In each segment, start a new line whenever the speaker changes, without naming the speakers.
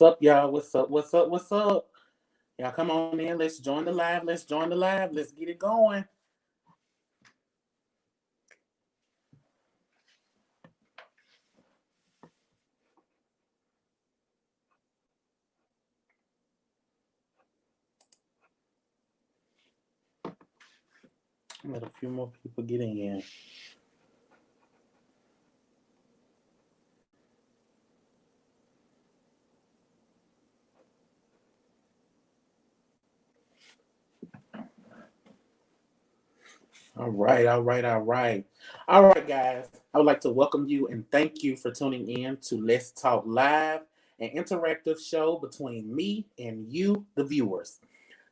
What's up, y'all? What's up? What's up? What's up? Y'all come on in. Let's join the live. Let's join the live. Let's get it going. Let a few more people get in. All right, all right, all right. All right, guys. I would like to welcome you and thank you for tuning in to Let's Talk Live, an interactive show between me and you, the viewers.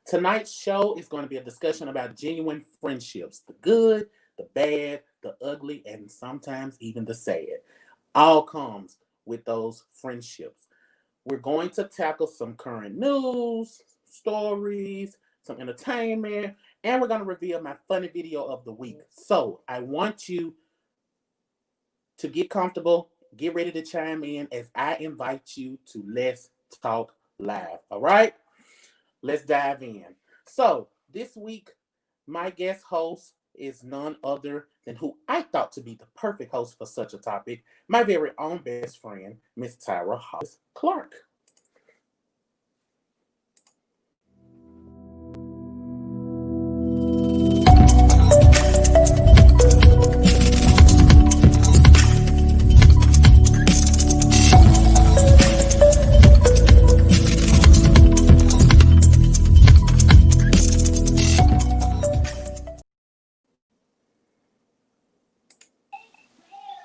Tonight's show is going to be a discussion about genuine friendships, the good, the bad, the ugly, and sometimes even the sad. All comes with those friendships. We're going to tackle some current news, stories, some entertainment, and we're going to reveal my funny video of the week. So I want you to get comfortable, get ready to chime in as I invite you to Let's Talk Live. All right? Let's dive in. So this week, my guest host is none other than who I thought to be the perfect host for such a topic, my very own best friend, Miss Tyra Hollis Clark.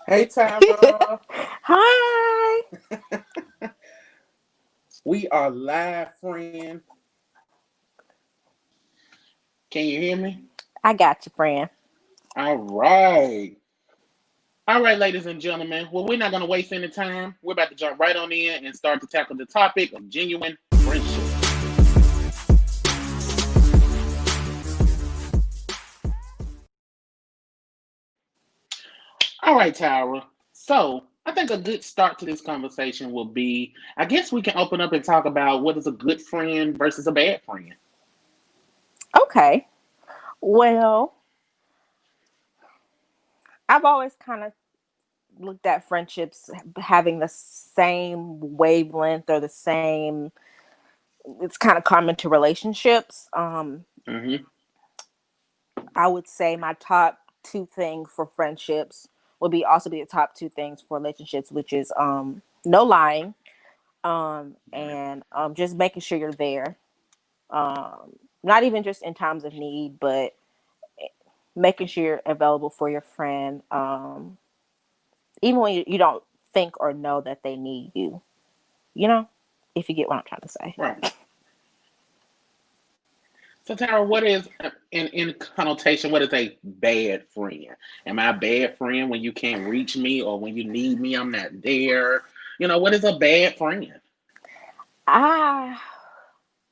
Hey, Tyra.
Hi.
We are live, friend. Can you hear me?
I got you, friend.
All right. All right, ladies and gentlemen. Well, we're not going to waste any time. We're about to jump right on in and start to tackle the topic of genuine friendship. All right, Tyra. So I think a good start to this conversation will be, I guess we can open up and talk about what is a good friend versus a bad friend.
Okay. Well, I've always kind of looked at friendships having the same wavelength or the same. It's kind of common to relationships.
Mm-hmm.
I would say my top two things for friendships would be also be the top two things for relationships, which is no lying, and just making sure you're there. Not even just in times of need, but making sure you're available for your friend, even when you don't think or know that they need you. You know, if you get what I'm trying to say.
Right. So, Tara, what is in connotation? What is a bad friend? Am I a bad friend when you can't reach me, or when you need me, I'm not there? What is a bad friend?
I,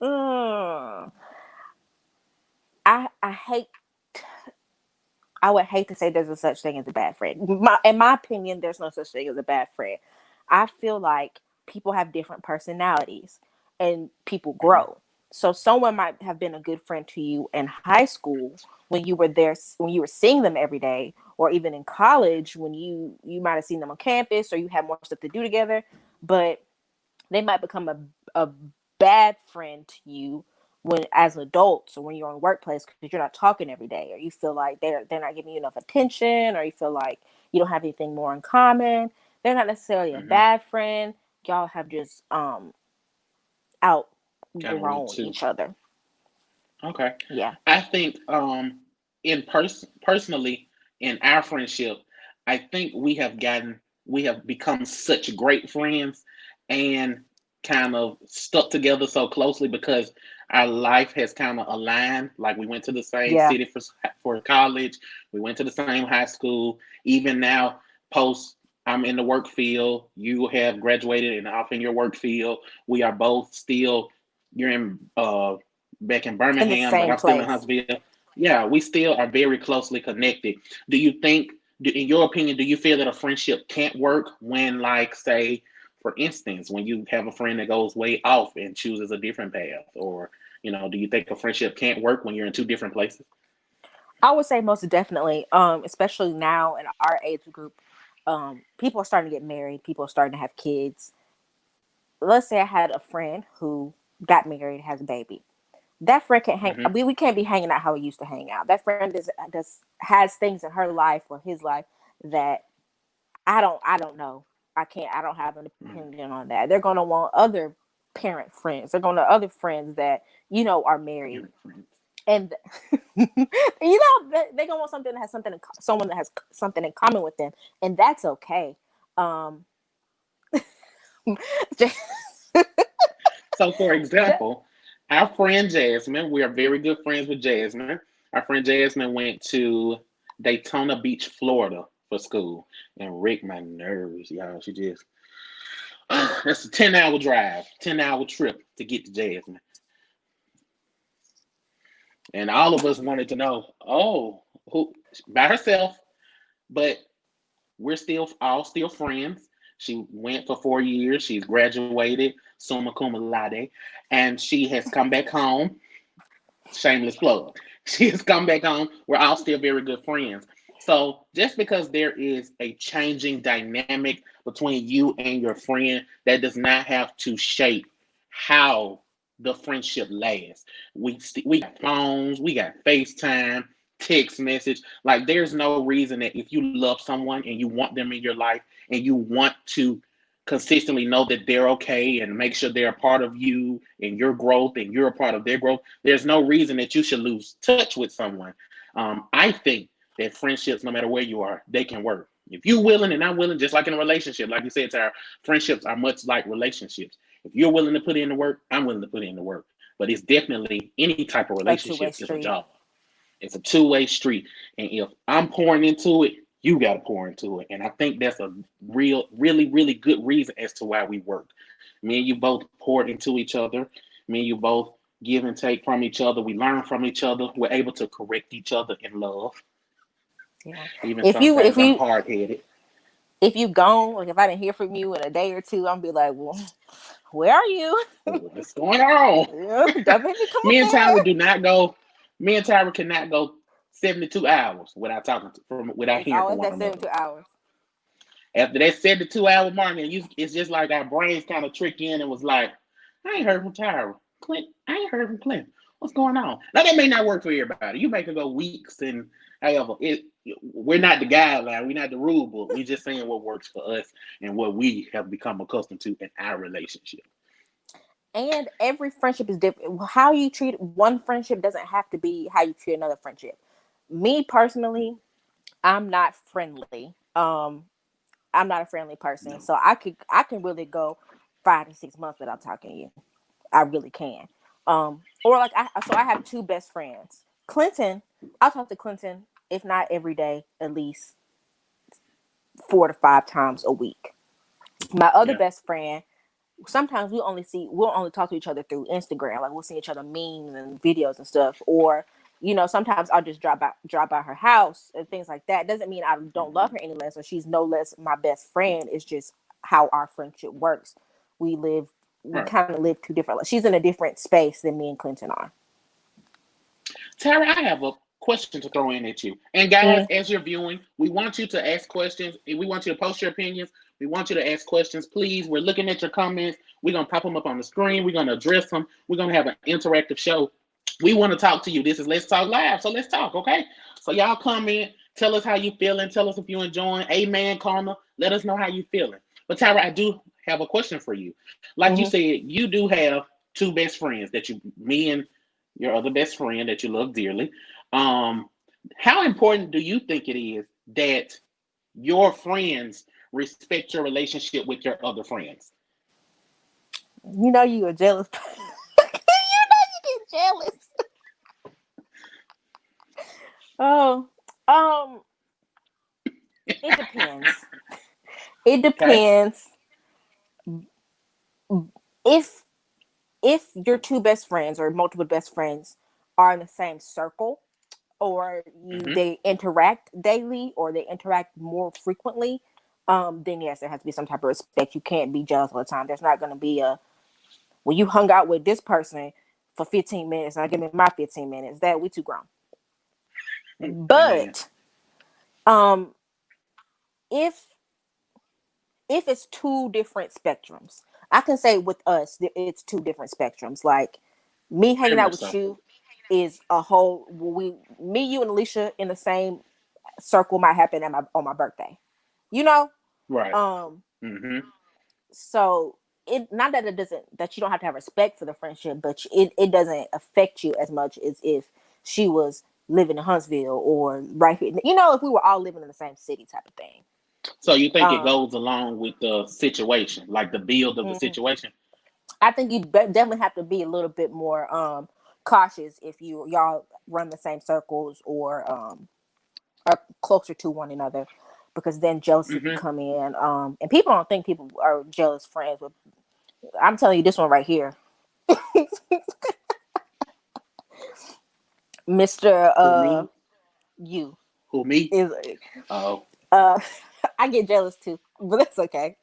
mm, I hate. I would hate to say there's a such thing as a bad friend. In my opinion, there's no such thing as a bad friend. I feel like people have different personalities, and people
Mhm.
grow. So someone might have been a good friend to you in high school when you were there, when you were seeing them every day, or even in college when you might have seen them on campus or you had more stuff to do together. But they might become a bad friend to you when as adults or when you're in the workplace because you're not talking every day, or you feel like they're not giving you enough attention, or you feel like you don't have anything more in common. They're not necessarily a
Mhm.
bad friend. Y'all have just
Outgrew
outgrown
too.
each other.
Okay.
Yeah.
I think in personally in our friendship, I think we have become such great friends and kind of stuck together so closely because our life has kind of aligned. Like we went to the same
Yeah.
city for college, we went to the same high school. Even now, post I'm in the work field. You have graduated and off in your work field. We are both still. You're in back in
In the
Birmingham, but
same
I'm still in
place.
Huntsville. Yeah, we still are very closely connected. Do you think, in your opinion, do you feel that a friendship can't work when, like, say, for instance, when you have a friend that goes way off and chooses a different path, or do you think a friendship can't work when you're in two different places?
I would say most definitely, especially now in our age group, people are starting to get married. People are starting to have kids. Let's say I had a friend who got married, has a baby. That friend can't hang.
Hmm.
We can't be hanging out how we used to hang out. That friend does has things in her life or his life that I don't know. I can't. I don't have an opinion on that. They're gonna want other parent friends. They're gonna other friends that are married,
Parent friends.
and they're gonna want something that has something someone that has something in common with them, and that's okay. Um, just,
So, for example, our friend Jasmine, we are very good friends with Jasmine. Our friend Jasmine went to Daytona Beach, Florida for school and wrecked my nerves, y'all. She just, that's a 10-hour drive, 10-hour trip to get to Jasmine. And all of us wanted to know, oh, who, by herself, but we're still friends. She went for 4 years. She's graduated, summa cum laude, and she has come back home. Shameless plug. She has come back home. We're all still very good friends. So just because there is a changing dynamic between you and your friend, that does not have to shape how the friendship lasts. We got phones, we got FaceTime, text message. Like there's no reason that if you love someone and you want them in your life and you want to consistently know that they're okay and make sure they're a part of you and your growth and you're a part of their growth, there's no reason that you should lose touch with someone. I think that friendships, no matter where you are, they can work. If you're willing and I'm willing, just like in a relationship, like you said, Tara, friendships are much like relationships. If you're willing to put in the work, I'm willing to put in the work. But it's definitely any type of
a two-way
relationship is a
street.
job. It's a two-way street. And if I'm pouring into it, you got to pour into it. And I think that's a really good reason as to why we work. Me and you both poured into each other. Me and you both give and take from each other. We learn from each other. We're able to correct each other in love.
Yeah.
Even
If you if
sometimes I'm
you
hard headed.
if you gone, like if I didn't hear from you in a day or two, I'm be like, well, where are you?
What's going on?
Don't make me come up
Me and Tyra
there.
do not go. Me and Tyra cannot go 72 hours without without
It's
hearing from
always
one
that
another.
72 hours.
After that 72-hour mark, and it's just like our brains kind of trick in and was like, I ain't heard from Tyra. Clint, I ain't heard from Clint. What's going on? Now that may not work for everybody. You make it go weeks, and however, we're not the guideline, we're not the rule book. We're just saying what works for us and what we have become accustomed to in our relationship.
And every friendship is different. How you treat one friendship doesn't have to be how you treat another friendship. Me personally, I'm not friendly. I'm not a friendly person,
No.
so I can really go 5 to 6 months without talking to you. I really can. Or like I have two best friends. Clinton, I'll talk to Clinton if not every day, at least 4 to 5 times a week. My other
Yeah.
best friend, sometimes we'll only talk to each other through Instagram. Like we'll see each other memes and videos and stuff. Or sometimes I'll just drop by her house and things like that. Doesn't mean I don't love
Mhm.
her any less or she's no less my best friend. It's just how our friendship works. We live we
Right.
kind of live two different. She's in a different space than me and Clinton are.
Tara, I have a question to throw in at you. And guys,
Mm,
as you're viewing, we want you to ask questions. We want you to post your opinions. We want you to ask questions. Please, we're looking at your comments. We're going to pop them up on the screen. We're going to address them. We're going to have an interactive show. We want to talk to you. This is Let's Talk Live. So let's talk, okay? So y'all comment. Tell us how you feeling. Tell us if you're enjoying. Amen, karma. Let us know how you feeling. But Tara, I do have a question for you. Like you
hmm
said, you do have two best friends me and your other best friend that you love dearly. Um, how important do you think it is that your friends respect your relationship with your other friends?
You a jealous. You get jealous. Oh, um, it depends. It
Okay.
depends if your two best friends or multiple best friends are in the same circle or
Mm-hmm.
they interact daily or they interact more frequently. then yes, there has to be some type of respect. You can't be jealous all the time. There's not going to be a, well, you hung out with this person for 15 minutes, now give me my 15 minutes. That we too grown.
Amen.
But um, if it's two different spectrums, I can say with us it's two different spectrums. Like me
Very
hanging out
much
with
so.
you is a whole. Me, you, and Alicia in the same circle might happen at on my birthday. You know,
Right.
um,
Mm-hmm.
so it, not that it doesn't, that you don't have to have respect for the friendship, but it doesn't affect you as much as if she was living in Huntsville or right here. You know, if we were all living in the same city, type of thing.
So you think it
Um,
goes along with the situation, like the build of the
mhm.
situation?
I think you definitely have to be a little bit more cautious if y'all run the same circles or are closer to one another, because then jealousy can
Mm-hmm.
come in. And people don't think people are jealous friends, but I'm telling you this one right here. Mr.
Who me?
You
Who me?
is
Oh,
uh I get jealous too, but that's okay.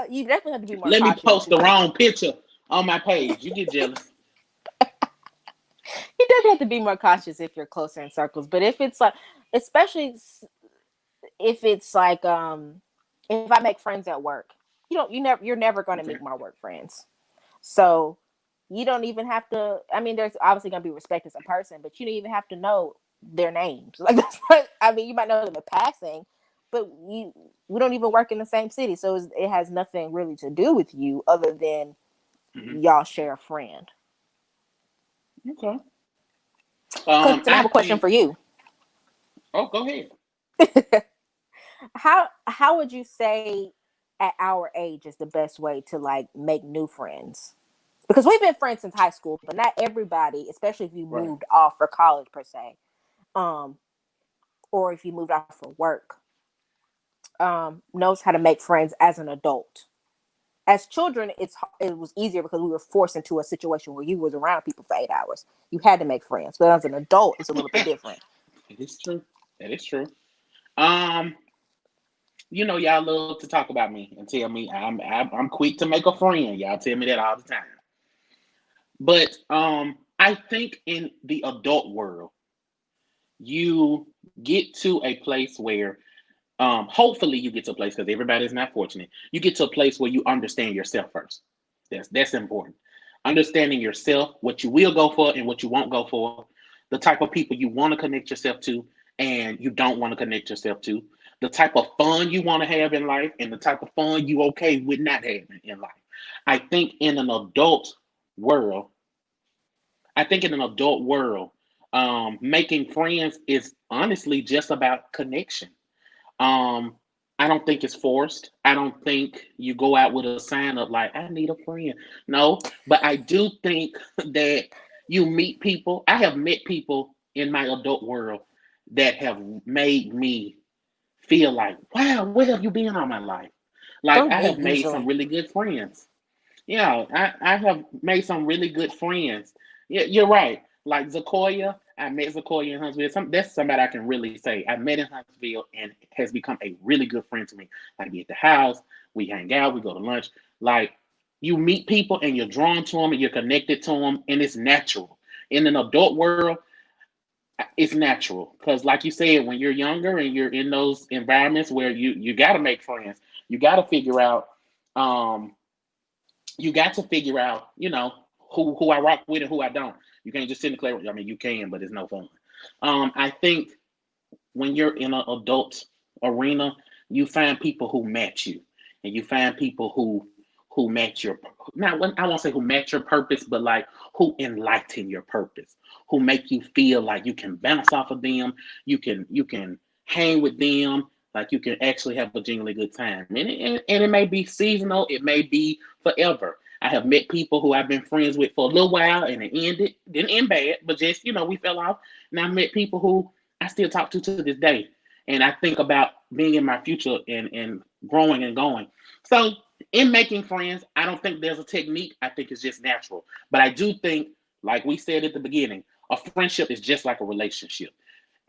You definitely have to be more
let me
cautious
post
if
the
you
wrong picture on my page. You get jealous.
definitely have to be more cautious if you're closer in circles. But if it's like, especially if it's like if I make friends at work, you're never going to
Okay.
meet my work friends. So you don't even have to. I mean, there's obviously going to be respect as a person, but you don't even have to know their names. Like that's like, I mean, you might know them in passing, but we don't even work in the same city, so it has nothing really to do with you other than
Mm-hmm.
y'all share a friend.
Okay.
Clifton, I
I
have a question
think.
for you.
Oh, go ahead.
How would you say at our age is the best way to like make new friends? Because we've been friends since high school, but not everybody, especially if you
Right.
moved off for college per se, um, or if you moved off for work, knows how to make friends as an adult. As children, it was easier because we were forced into a situation where you was around people for 8 hours. You had to make friends, but as an adult, it's a little bit
That
different.
is true. That is true. Um, y'all love to talk about me and tell me I'm quick to make a friend. Y'all tell me that all the time. But I think in the adult world, you get to a place where hopefully you get to a place, because everybody's not fortunate. You get to a place where you understand yourself first. That's important. Understanding yourself, what you will go for and what you won't go for, the type of people you want to connect yourself to and you don't want to connect yourself to, the type of fun you want to have in life and the type of fun you okay with not having in life. I think in an adult world, I think in an adult world, making friends is honestly just about connection. um, I don't think it's forced. I don't think you go out with a sign up like "I need a friend." No, but I do think that you meet people. I have met people in my adult world that have made me feel like, "Wow, where have you been all my life?" Like
Through
I
me,
have made some
usually.
really good friends. Yeah, I have made some really good friends. Yeah, you're right. Like Zakoya, I met Zakoya in Huntsville. That's somebody I can really say I met in Huntsville and has become a really good friend to me. Like be at the house, we hang out, we go to lunch. Like you meet people and you're drawn to them and you're connected to them, and it's natural. In an adult world, it's natural because, like you said, when you're younger and you're in those environments where you got to make friends, you got to figure out. Um, you got to figure out, who I rock with and who I don't. You can't just sit in the class. I mean, you can, but it's no fun. I think when you're in an adult arena, you find people who match you, and you find people who match your, not I won't say who match your purpose, but like who enlighten your purpose, who make you feel like you can bounce off of them, you can hang with them, like you can actually have a genuinely good time. And it may be seasonal, it may be forever. I have met people who I've been friends with for a little while and it didn't end bad, but just, we fell off. And I met people who I still talk to this day. And I think about being in my future and growing and going. So in making friends, I don't think there's a technique. I think it's just natural. But I do think, like we said at the beginning, a friendship is just like a relationship.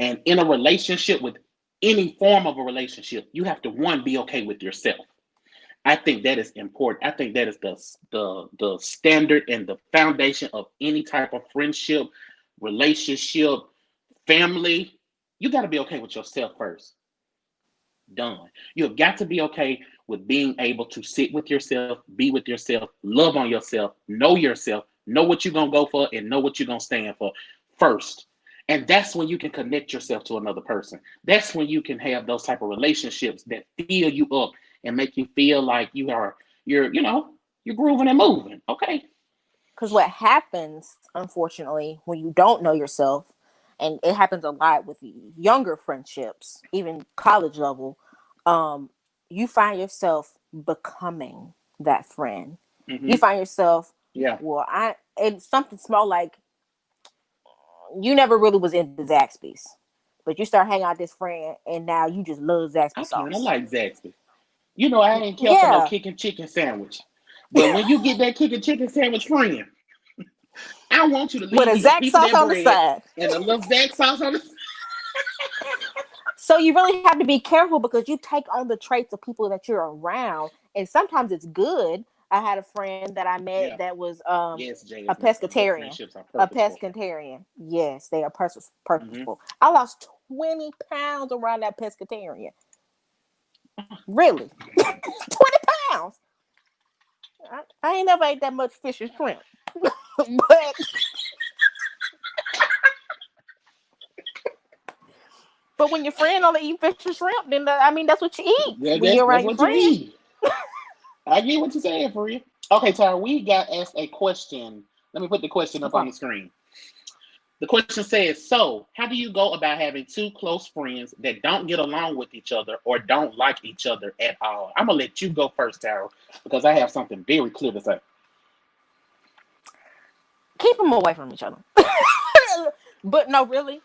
And in a relationship with any form of a relationship, you have to one be okay with yourself. I think that is important. I think that is the standard and the foundation of any type of friendship, relationship, family. You got to be okay with yourself first. Done. You have got to be okay with being able to sit with yourself, be with yourself, love on yourself, know what you're gonna go for, and know what you're gonna stand for first. And that's when you can connect yourself to another person. That's when you can have those type of relationships that fill you up and make you feel like you're grooving and moving. Okay.
Because what happens, unfortunately, when you don't know yourself, and it happens a lot with younger friendships, even college level, um, you find yourself becoming that friend. You
Mm-hmm.
find yourself,
Yeah.
well, it's something small like you never really was into Zaxby's, but you start hanging out with this friend, and now you just love
I
Zaxby
kind of
sauce.
like Zaxby. I ain't care for no
Yeah.
kicking chicken sandwich. But when you get that kicking chicken sandwich friend, I want you to
With
leave
a
me a
Zax
piece of
sauce
that
on the
bread
side.
and a little Zax sauce on the.
So you really have to be careful because you take on the traits of people that you're around, and sometimes it's good. I had a friend that I met
Yeah.
that was
Yes,
a
Jasmine. Some good
pescatarian.
friendships are
A
purposeful.
pescatarian. Yes, they are
Mm-hmm.
purposeful. I lost 20 pounds around that pescatarian. Really? 20 pounds. I ain't never ate that much fish and shrimp. but but when your friend only eat fish and shrimp, then that's what you eat
Yeah,
when you're
that's
around your
what you
friend.
eat. I get what you're saying, for you. Okay, Tara, we got asked a question. Let me put the question up on
Okay.
the screen. The question says, so how do you go about having two close friends that don't get along with each other or don't like each other at all? I'm going to let you go first, Tara, because I have something very clear to say.
Keep them away from each other. But no, really.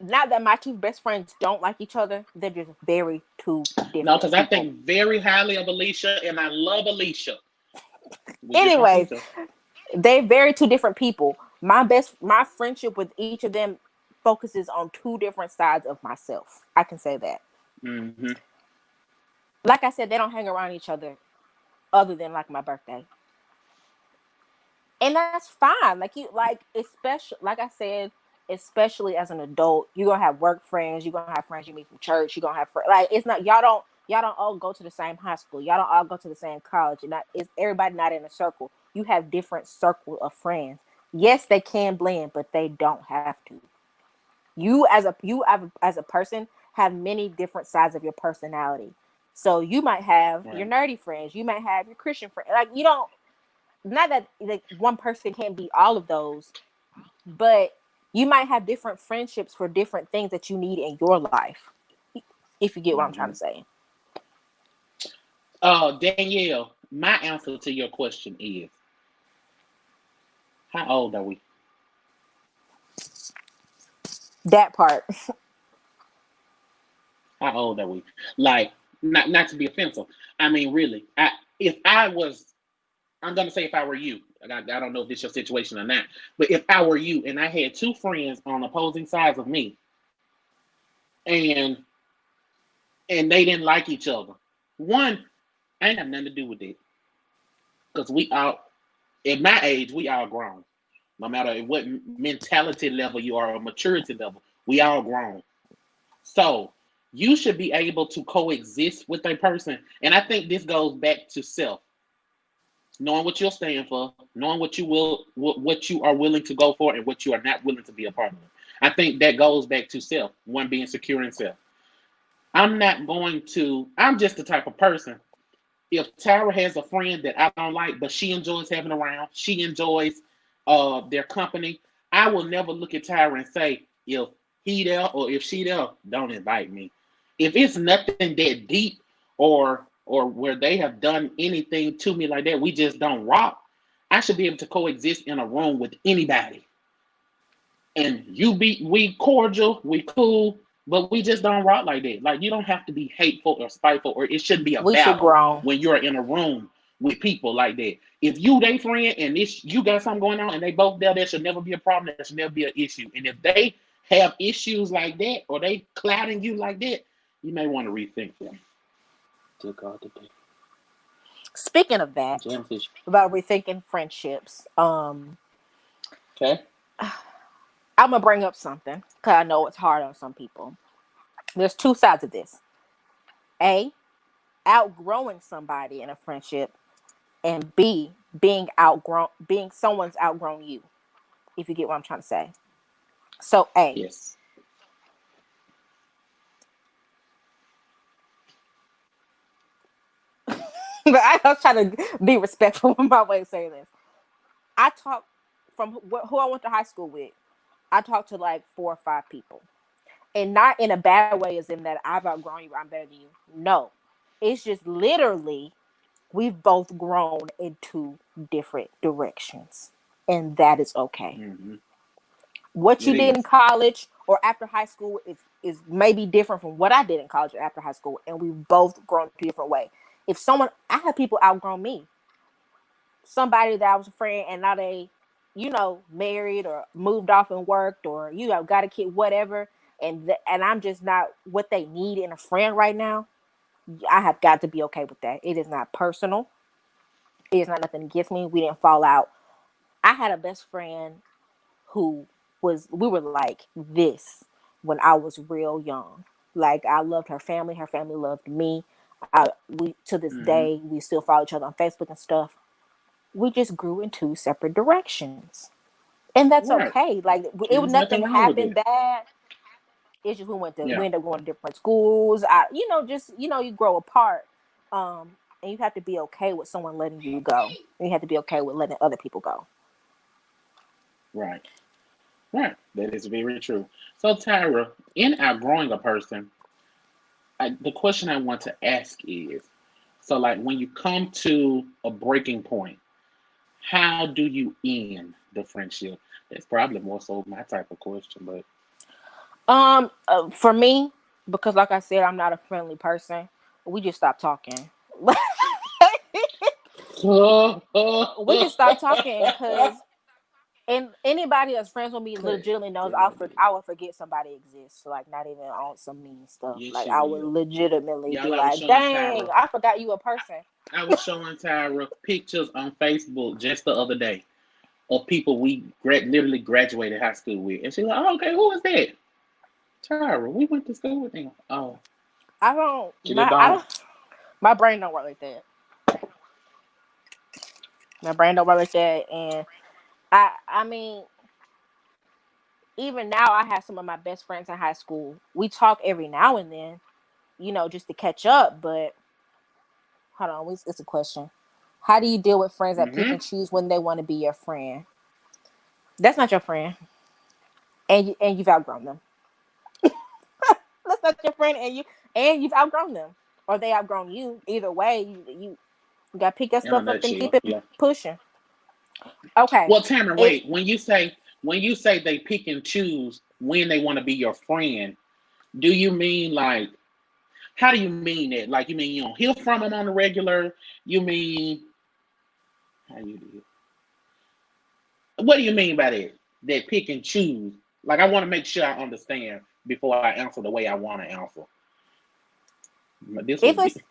Not that my two best friends don't like each other, they're just very two
No,
different
because I
people.
think very highly of Alicia, and I love Alicia. We just don't see
Anyways,
so.
they're very two different people. My friendship with each of them focuses on two different sides of myself. I can say that.
Mm-hmm.
Like I said, they don't hang around each other other than like my birthday. And that's fine. Especially like I said, especially as an adult, you're gonna have work friends, you're gonna have friends you meet from church, you're gonna have friends like it's not y'all don't all go to the same high school, y'all don't all go to the same college, and not it's everybody not in a circle. You have different circle of friends. Yes, they can blend, but they don't have to. As a person have many different sides of your personality. So you might have your
Right.
nerdy friends, you might have your Christian friends. Like you don't not that like one person can't be all of those, but you might have different friendships for different things that you need in your life. If you get what I'm trying
Mm-hmm.
to say.
Danielle, my answer to your question is, how old are we?
That part.
How old are we? Like, not to be offensive. I mean, really. If I was, I'm gonna say if I were you. I don't know if this is your situation or not, but if I were you and I had two friends on opposing sides of me, and they didn't like each other, one, I ain't have nothing to do with it because we all, at my age, we all grown. No matter what mentality level you are or maturity level, we all grown. So you should be able to coexist with a person. And I think this goes back to self, knowing what you'll stand for, knowing what you are willing to go for and what you are not willing to be a part of. I think that goes back to self, one being secure in self. I'm just the type of person. If Tara has a friend that I don't like, but she enjoys having around, she enjoys their company, I will never look at Tara and say, if he there or if she there, don't invite me. If it's nothing that deep or where they have done anything to me like that, we just don't rock. I should be able to coexist in a room with anybody. And we cordial, we cool, but we just don't rock like that. Like you don't have to be hateful or spiteful, or it shouldn't be a
We should
battle
grow.
when you're in a room with people like that. If you they friend and this you got something going on and they both there, there should never be a problem. There should never be an issue. And if they have issues like that, or they clouding you like that, you may want to rethink them. Dear God, today.
Speaking of that,
Jellyfish.
about rethinking friendships,
Okay.
I'm gonna bring up something because I know it's hard on some people. There's two sides of this. A, outgrowing somebody in a friendship, and B, being someone's outgrown you. If you get what I'm trying to say. So A.
Yes.
But I was trying to be respectful with my way of saying this. I talk from who I went to high school with. I talked to like 4 or 5 people, and not in a bad way, as in that I've outgrown you, I'm better than you. No, it's just literally we've both grown in 2 different directions, and that is okay.
Mm-hmm.
What you
It
did in
is.
college or after high school is maybe different from what I did in college or after high school, and we've both grown 2 different ways. If someone, I have people outgrown me, somebody that I was a friend and now they, married or moved off and worked or got a kid, whatever, and I'm just not what they need in a friend right now. I have got to be okay with that. It is not personal. It is not nothing against me. We didn't fall out. I had a best friend who we were like this when I was real young. Like I loved her family loved me. We to this
Mm-hmm.
day we still follow each other on Facebook and stuff. We just grew in 2 separate directions, and that's
Right.
okay. Like it was
There's nothing
nothing
wrong with
happened
it.
bad. It's just we
Yeah.
ended up going to different schools. You grow apart, and you have to be okay with someone letting you go. And you have to be okay with letting other people go.
Right. Right. That is very true. So, Tyra, in outgrowing a person, the question I want to ask is, so like when you come to a breaking point, how do you end the friendship? That's probably more so my type of question, but
For me, because like I said, I'm not a friendly person. We just stopped talking. We just stopped talking because, and anybody that's friends with me
Cut
legitimately knows
down the
I would forget somebody exists. Like not even on some mean stuff.
Yes,
Like
you
I would
will.
legitimately be
Y'all, I was
like,
showing
"Dang,
Tyra.
I forgot you a person."
I was showing Tyra pictures on Facebook just the other day of people we literally graduated high school with, and she's like, "Oh, okay, who is that?" Tyra. We went to school with him. Oh,
I don't.
she just
I
gone.
don't. My brain don't work like that. My brain don't work like that, and I mean, even now, I have some of my best friends in high school. We talk every now and then, just to catch up. But hold on, it's a question. How do you deal with friends that pick
Mm-hmm.
and choose when they want to be your friend? That's not your friend, and you've outgrown them. That's not your friend, and you've outgrown them, or they outgrown you. Either way, you got to pick that
In a
stuff up and keep
nutshell,
it
yeah.
pushing. Okay,
Well, Tamara,
if
wait. When you say they pick and choose when they want to be your friend, do you mean like how do you mean that? Like you mean you don't hear from them on the regular? You mean how you do it? What do you mean by that? That pick and choose. Like I want to make sure I understand before I answer the way I want to answer. This
if
would
it's
be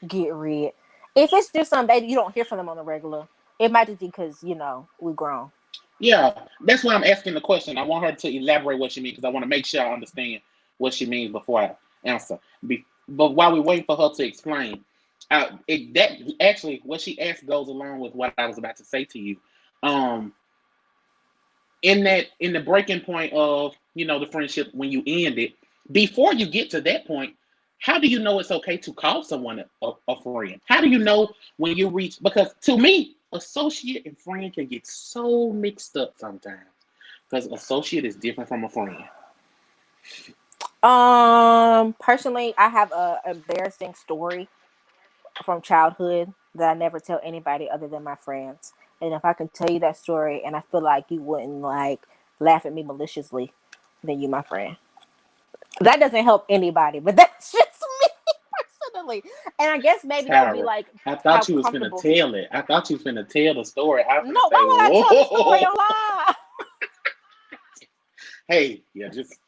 get rid, if it's just something that you don't hear from them on the regular, it might just be because we grown.
yeah. That's why I'm asking the question. I want her to elaborate what she means because I want to make sure I understand what she means before I answer. But while we wait for her to explain, that actually what she asked goes along with what I was about to say to you. Um, in the breaking point of the friendship when you end it, before you get to that point, how do you know it's okay to call someone a friend? How do you know when you reach? Because to me, associate and friend can get so mixed up sometimes. Because associate is different from a friend.
Personally, I have a embarrassing story from childhood that I never tell anybody other than my friends. And if I can tell you that story and I feel like you wouldn't like laugh at me maliciously, then you my friend. That doesn't help anybody, but that's just me personally. And I guess maybe that would be
Tara,
like
I
how
thought you was finna
comfortable.
tell it. I thought you was finna tell the story. I was
No,
finna say,
why would I tell the story
whoa.
on live?
Hey, yeah, just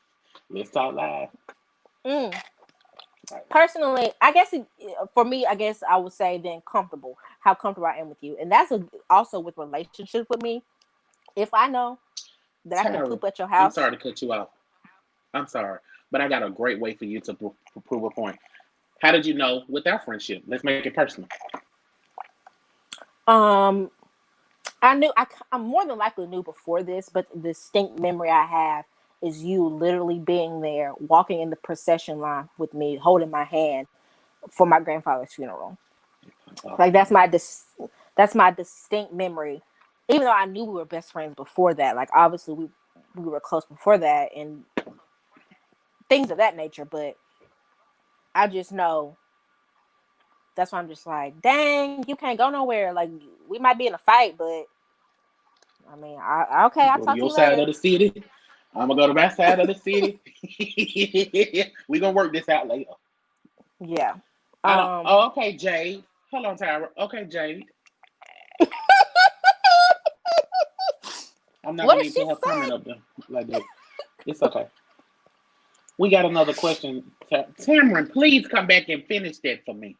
let's talk live.
Mm.
Right.
Personally, I guess for me, I guess I would say then comfortable. How comfortable I am with you, and that's also with relationships with me. If I know that I can
Tara,
poop at your
I'm
house,
sorry to cut you off. I'm sorry, but I got a great way for you to prove a point. How did you know with our friendship? Let's make it personal.
um, I knew I more than likely knew before this, but the distinct memory I have is you literally being there, walking in the procession line with me, holding my hand for my grandfather's funeral.
Oh,
Like that's my distinct memory. Even though I knew we were best friends before that, like obviously we were close before that and things of that nature, but I just know that's why I'm just like, dang, you can't go nowhere. Like we might be in a fight, but I mean, okay, I'll
go to
talk to
your
you
side of
later.
the city. I'm gonna go to my side of the city. We gonna work this out later.
Yeah.
I don't.
Um,
Oh, okay, Jade. Hold on, Tyra. Okay, Jade. I'm not
what
gonna
did
even
she
put her comment
say?
up there like that. It's okay. We got another question. Tamron, please come back and finish that for me.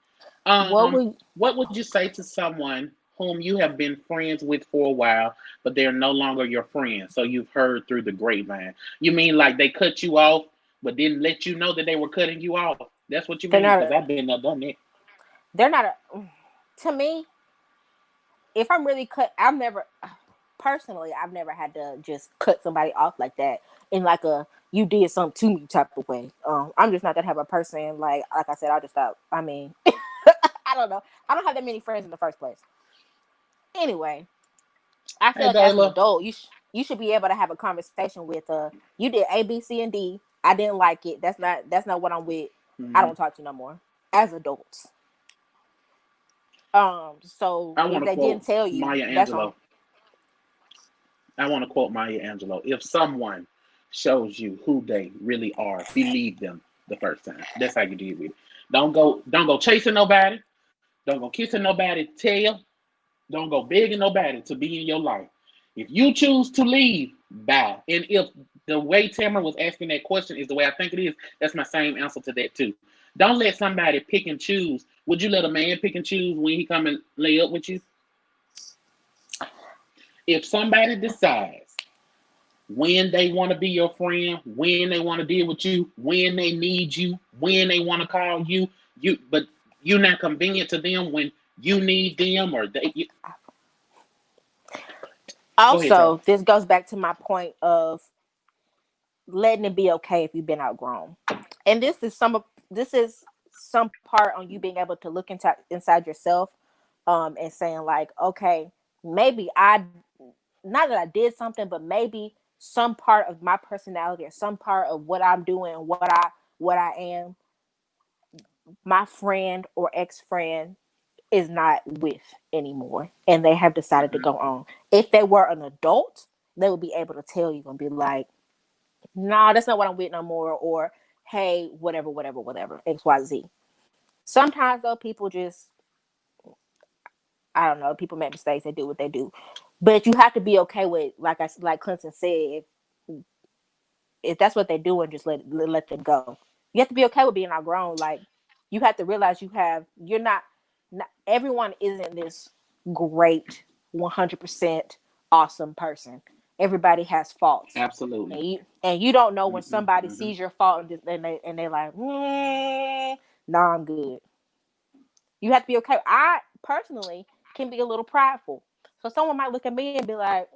What would
What would you say to someone whom you have been friends with for a while, but they're no longer your friend? So you've heard through the grapevine. You mean like they cut you off, but didn't let you know that they were cutting you off? That's what you
they're
mean?
not
Because I've been there, done that.
they're not to me, if I'm really cut, I've never had to just cut somebody off like that in like a you did something to me type of way. I'm just not that type of person. Like I said, I'll just stop. I mean, I don't know. I don't have that many friends in the first place. Anyway, I feel
Hey,
like as an
Dayla.
adult, you should be able to have a conversation with you did A, B, C, and D. I didn't like it. That's not what I'm with. I
Mhm.
don't talk to you no more. As adults. So
I
if
want to
they didn't
quote
tell you,
Maya
that's on.
Angelou. I want to quote Maya Angelou. If someone shows you who they really are, believe them the first time. That's how you deal with it. Don't go chasing nobody. Don't go kissing nobody tail. Don't go begging nobody to be in your life. If you choose to leave, bye. And if the way Tamara was asking that question is the way I think it is, that's my same answer to that too. Don't let somebody pick and choose. Would you let a man pick and choose when he come and lay up with you? If somebody decides when they want to be your friend, when they want to deal with you, when they need you, when they want to call you, but you're not convenient to them when you need them or go ahead, Tara.
Also, this goes back to my point of letting it be okay if you've been outgrown. And this is some part on you being able to look inside yourself, and saying like, okay, maybe I not that I did something, but maybe some part of my personality or some part of what I'm doing, what I am, my friend or ex friend is not with anymore, and they have decided to
Mm-hmm.
go on. If they were an adult, they would be able to tell you and be like, "Nah, that's not what I'm with no more," or "Hey, whatever, whatever, whatever, XYZ." Sometimes though, people just I don't know. People make mistakes. They do what they do, but you have to be okay with like Clinton said. If that's what they're doing, just let them go. You have to be okay with being outgrown. Like you have to realize you're not everyone isn't this great 100% awesome person. Everybody has faults,
Absolutely.
and you don't know when
Mm-hmm.
somebody
Mm-hmm.
sees your fault and they're like, nah, I'm good. You have to be okay. I personally can be a little prideful, so someone might look at me and be like,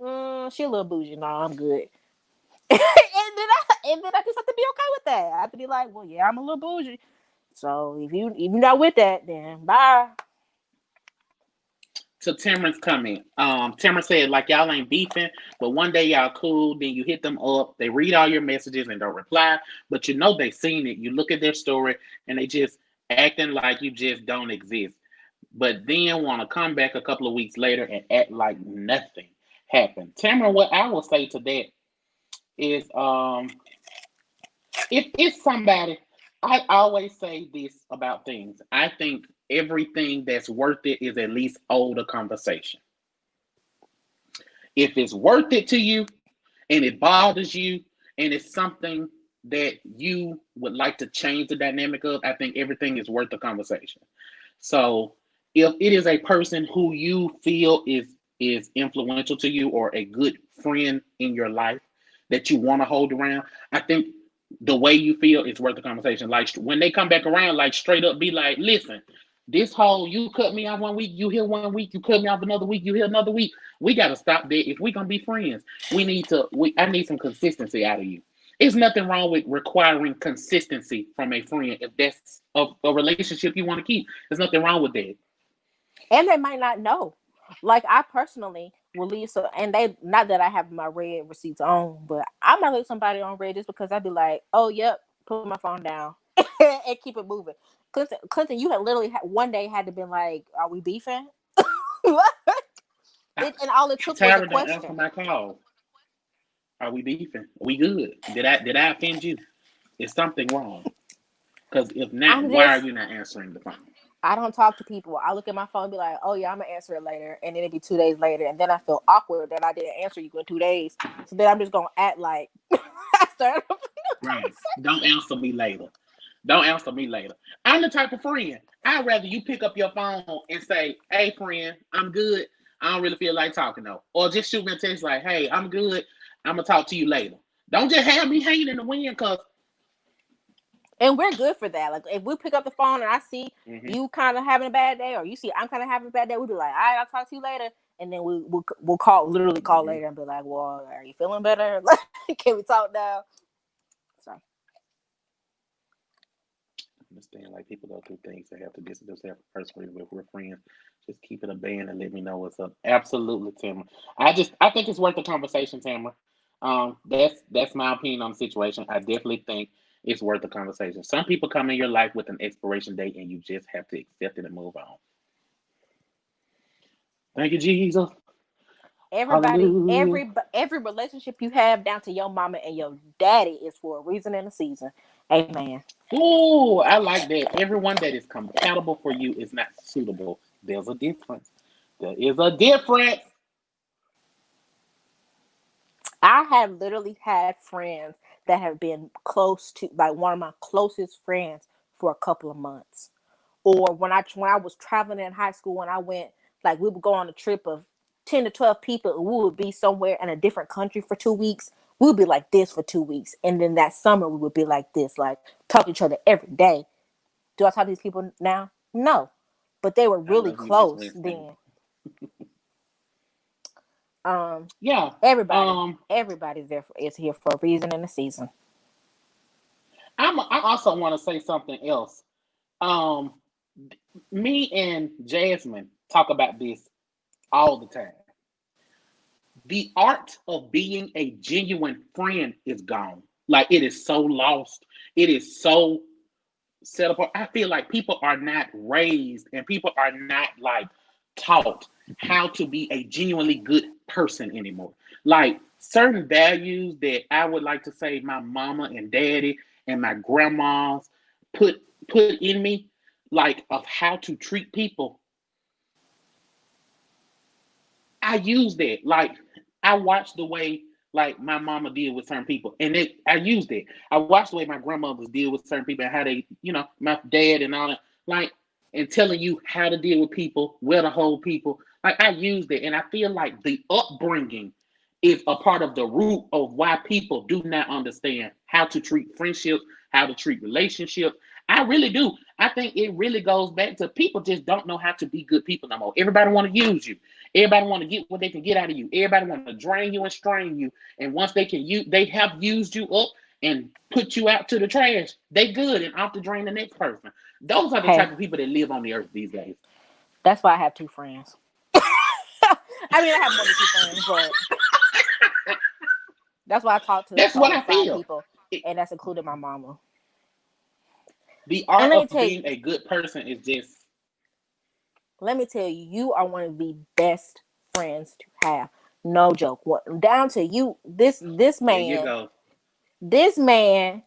she a little bougie. Nah, I'm good. And then I just have to be okay with that. I have to be like, well, yeah, I'm a little bougie. So if you're not with that, then bye.
To Tamron's comment, Tamron said like y'all ain't beefing, but one day y'all cool. Then you hit them up. They read all your messages and don't reply, but you know they seen it. You look at their story and they just acting like you just don't exist. But then want to come back a couple of weeks later and act like nothing happened. Tamron, what I will say to that is, if it's somebody, I always say this about things. I think everything that's worth it is at least owed a conversation. If it's worth it to you and it bothers you and it's something that you would like to change the dynamic of, I think everything is worth the conversation. So if it is a person who you feel is influential to you or a good friend in your life that you want to hold around, I think the way you feel is worth the conversation. Like when they come back around, like straight up be like, listen, this whole you cut me off 1 week, you here 1 week, you cut me off another week, you here another week. We gotta stop that. If we gonna be friends, I need some consistency out of you. There's nothing wrong with requiring consistency from a friend if that's a relationship you want to keep. There's nothing wrong with that.
And they might not know. Like I personally will leave so, and they not that I have my red receipts on, but I might leave somebody on red just because I'd be like, oh yep, put my phone down and keep it moving. Clinton, you had literally one day had to been like, are we beefing? And all it took was a
Tara don't answer
question.
my call. Are we beefing? Are we good? Did I offend you? Is something wrong? Because if not,
I'm
why are
just
you not answering the phone?
I don't talk to people. I look at my phone and be like, oh yeah, I'm gonna answer it later. And then it'd be 2 days later. And then I feel awkward that I didn't answer you in 2 days. So then I'm just gonna act like I started.
Right. Don't answer me later. Don't answer me later. I'm the type of friend. I'd rather you pick up your phone and say, hey friend, I'm good. I don't really feel like talking though. Or just shoot me a text like, hey, I'm good. I'm gonna talk to you later. Don't just have me hanging in the wind because
And we're good for that. Like if we pick up the phone and I see
mm-hmm,
you kind of having a bad day, or you see I'm kind of having a bad day, we'll be like, all right, I'll talk to you later. And then we'll literally call
mm-hmm.
later and be like, well, are you feeling better? Like, can we talk now? So
Understand like people go through things they have to distance themselves personally with we're friends. Just keep it a band and let me know what's up. Absolutely, Tamara. I think it's worth the conversation, Tamara. That's my opinion on the situation. I definitely think it's worth the conversation. Some people come in your life with an expiration date and you just have to accept it and move on. Thank you, Jesus.
everybody,
Hallelujah.
every relationship you have, down to your mama and your daddy, is for a reason and a season. Amen.
Ooh, I like that. Everyone that is compatible for you is not suitable. There's a difference. There is a difference.
I have literally had friends that have been close to, like, one of my closest friends for a couple of months. Or when I was traveling in high school and I went, like, we would go on a trip of 10 to 12 people and we would be somewhere in a different country for 2 weeks. We would be like this for 2 weeks. And then that summer we would be like this, like talk to each other every day. Do I talk to these people now? No. But they were
I
really
love you, Miss
close
Winston.
then. Um
Yeah.
everybody.
Um.
Everybody's there is here for a reason and a season.
I also want to say something else. Um. Me and Jasmine talk about this all the time. The art of being a genuine friend is gone. Like it is so lost. It is so set apart. I feel like people are not raised and people are not like taught how to be a genuinely good person anymore. Like certain values that I would like to say my mama and daddy and my grandmas put put in me, like of how to treat people. I use that. Like I watched the way like my mama deal with certain people, and I used it. I watched the way my grandmothers deal with certain people and how they, my dad and all that. Like and telling you how to deal with people, where to hold people. Like I used it, and I feel like the upbringing is a part of the root of why people do not understand how to treat friendships, how to treat relationships. I really do. I think it really goes back to people just don't know how to be good people no more. Everybody want to use you. Everybody want to get what they can get out of you. Everybody want to drain you and strain you. And once they can use, they have used you up and put you out to the trash. They good and off to drain the next person. Those are the
Hey,
type of people that live on the earth these days.
that's why I have two friends. I mean, I have more than two friends, but that's why I talk to
That's what
over
I
five
feel.
people, and that's including my mama.
The
And
art of being a good person is just
let me tell you, you are one of the best friends to have. No joke. What down to you?
there you go.
This man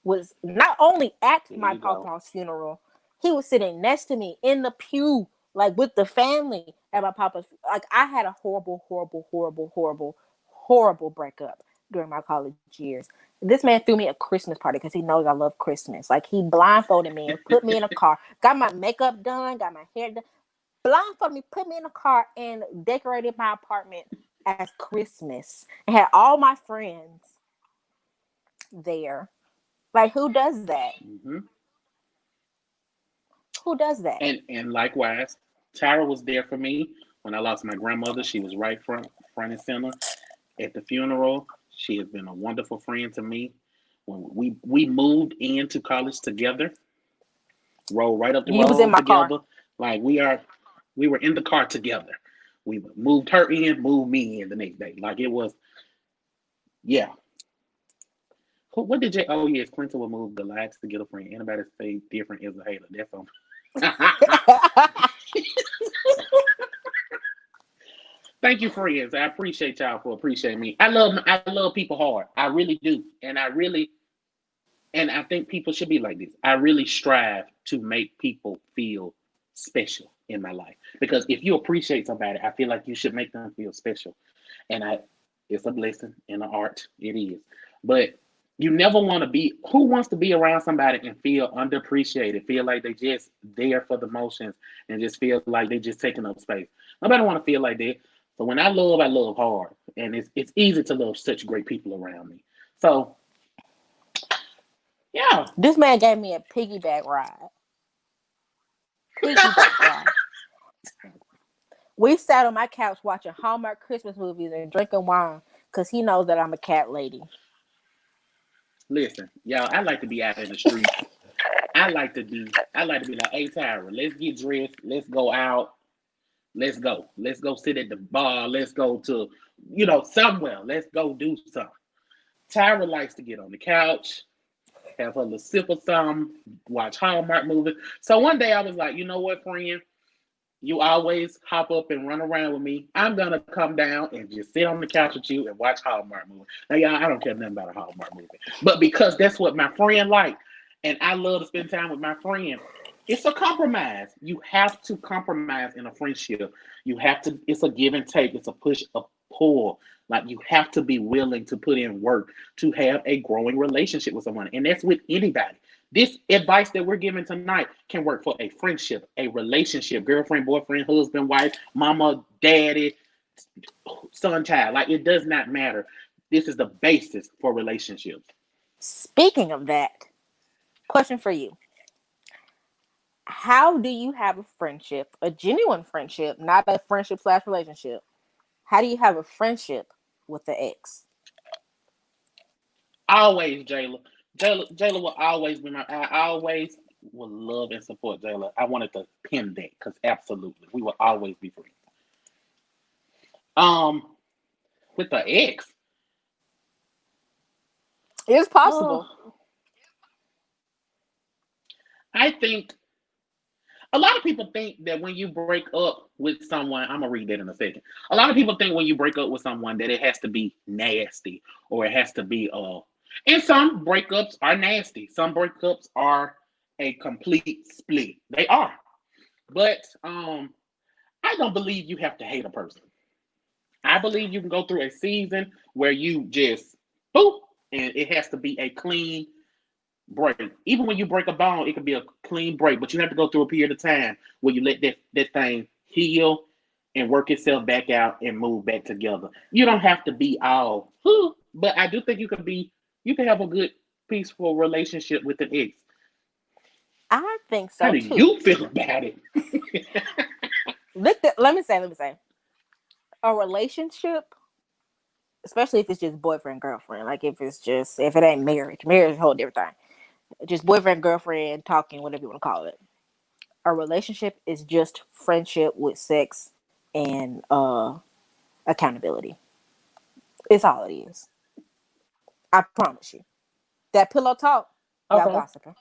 was not only at
There
my
you go.
papa's funeral, he was sitting next to me in the pew, like with the family at my papa's. Like I had a horrible, horrible, horrible, horrible, horrible breakup. during my college years. This man threw me a Christmas party because he knows I love Christmas. Like, he blindfolded me and put me in a car, got my makeup done, got my hair done, blindfolded me, put me in a car, and decorated my apartment as Christmas, and had all my friends there. Like, who does that?
Mm-hmm.
Who does that?
And likewise, Tara was there for me when I lost my grandmother. She was right front and center at the funeral. She has been a wonderful friend to me. When we moved into college together, rode right up the
You was in
road
my car.
together. Like we were in the car together. We moved her in, moved me in the next day. Like it was, yeah. What did Jay? Oh yes, Clinton will move the lights to get a friend. Anybody say different is a hater. That's on. Thank you, friends. I appreciate y'all for appreciating me. I love people hard. I really do, and I think people should be like this. I really strive to make people feel special in my life because if you appreciate somebody, I feel like you should make them feel special. And it's a blessing in the art. It is, but you never want to be. Who wants to be around somebody and feel underappreciated? Feel like they just there for the motions and just feel like they just taking up space. Nobody want to feel like that. So when I love hard, and it's easy to love such great people around me. So yeah.
This man gave me a piggyback ride. Piggyback ride. We sat on my couch watching Hallmark Christmas movies and drinking wine because he knows that I'm a cat lady.
Listen, y'all, I like to be out in the streets. I like to be like, hey Tyra, let's get dressed, let's go out, let's go. Let's go sit at the bar, let's go to, somewhere. Let's go do something. Tyra likes to get on the couch, have her little sip of something, watch Hallmark movies. So one day I was like, you know what, friend? You always hop up and run around with me. I'm gonna come down and just sit on the couch with you and watch Hallmark movie. Now, y'all, I don't care nothing about a Hallmark movie, but because that's what my friend like, and I love to spend time with my friend. It's a compromise. You have to compromise in a friendship. You have to. It's a give and take. It's a push, a pull. Like you have to be willing to put in work to have a growing relationship with someone, and that's with anybody. This advice that we're giving tonight can work for a friendship, a relationship, girlfriend, boyfriend, husband, wife, mama, daddy, son, child. Like it does not matter. This is the basis for relationships.
Speaking of that, question for you. How do you have a friendship, a genuine friendship, not a friendship slash relationship? How do you have a friendship with the ex?
Always, Jayla. Jayla will always be I always will love and support Jayla. I wanted to pin that because absolutely, we will always be friends. Um, with the ex,
It's possible.
oh, I think a lot of people think that when you break up with someone, I'm gonna read that in a second. A lot of people think when you break up with someone that it has to be nasty or it has to be and some breakups are nasty. Some breakups are a complete split. They are. But I don't believe you have to hate a person. I believe you can go through a season where you just boop and it has to be a clean break. Even when you break a bone, it can be a clean break, but you have to go through a period of time where you let that thing heal and work itself back out and move back together. You don't have to be all, but I do think you can have a good, peaceful relationship with an ex.
I think
How
so
do
too.
you feel about it?
Let me say, a relationship, especially if it's just boyfriend girlfriend, like if it ain't marriage is a whole different thing. Just boyfriend girlfriend talking, whatever you want to call it. A relationship is just friendship with sex and accountability. It's all it is. I promise you. That pillow talk, y'all
Okay.
gossiping.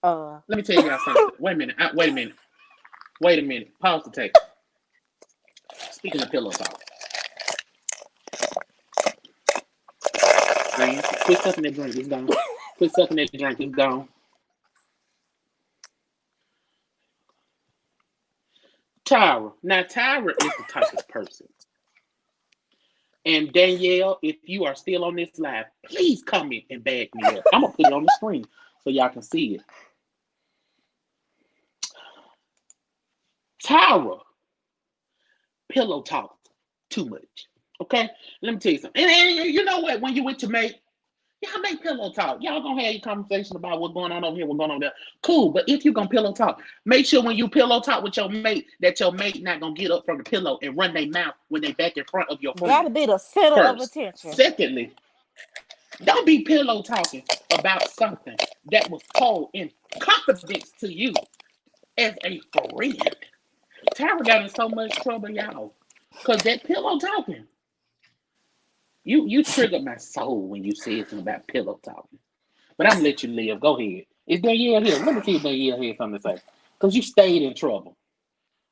Uh,
Let me tell y'all something. Wait a minute. Wait a minute. Wait a minute. Pause the tape. Speaking of pillow talk, friend, quit sucking that drink. It's gone. Quit sucking that drink. It's gone. Tyra. Now, Tyra is the type of person. And Danielle, if you are still on this live, please comment and back me up. I'm gonna put it on the screen so y'all can see it. Tyra, pillow talked too much. Okay, let me tell you something. And you know what? When you with your mate, y'all make pillow talk. Y'all gonna have your conversation about what's going on over here, what's going on there. Cool, but if you gonna pillow talk, make sure when you pillow talk with your mate that your mate not gonna get up from the pillow and run their mouth when they back in front of your
Gotta
friend.
be the center of
First,
attention.
secondly, don't be pillow talking about something that was told in confidence to you as a friend. Tara got in so much trouble, y'all, because that pillow talking. You triggered my soul when you said something about pillow talking. But I'm gonna let you live. Go ahead. Is Danielle here? Let me see if Danielle has something to say. Because you stayed in trouble.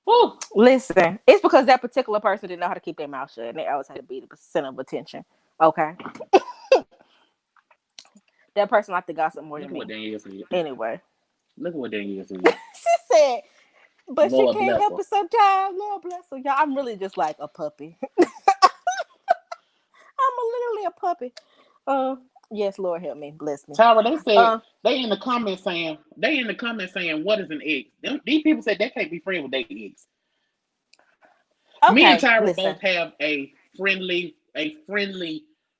Woo.
Listen, it's because that particular person didn't know how to keep their mouth shut, and they always had to be the center of attention. Okay, that person liked to gossip more
Look
than
at what
me.
Danielle said.
Anyway,
Look at what Danielle said.
she said, but she
Lord
can't
bless
help
her.
it sometimes. Lord bless her, y'all. I'm really just like a puppy. Literally a puppy. Yes, Lord help me, bless me.
Tara, they said
Uh,
they in the comments saying what is an ex? These people said they can't be friends with their ex. Me and
okay,
Tyra
listen.
both have a friendly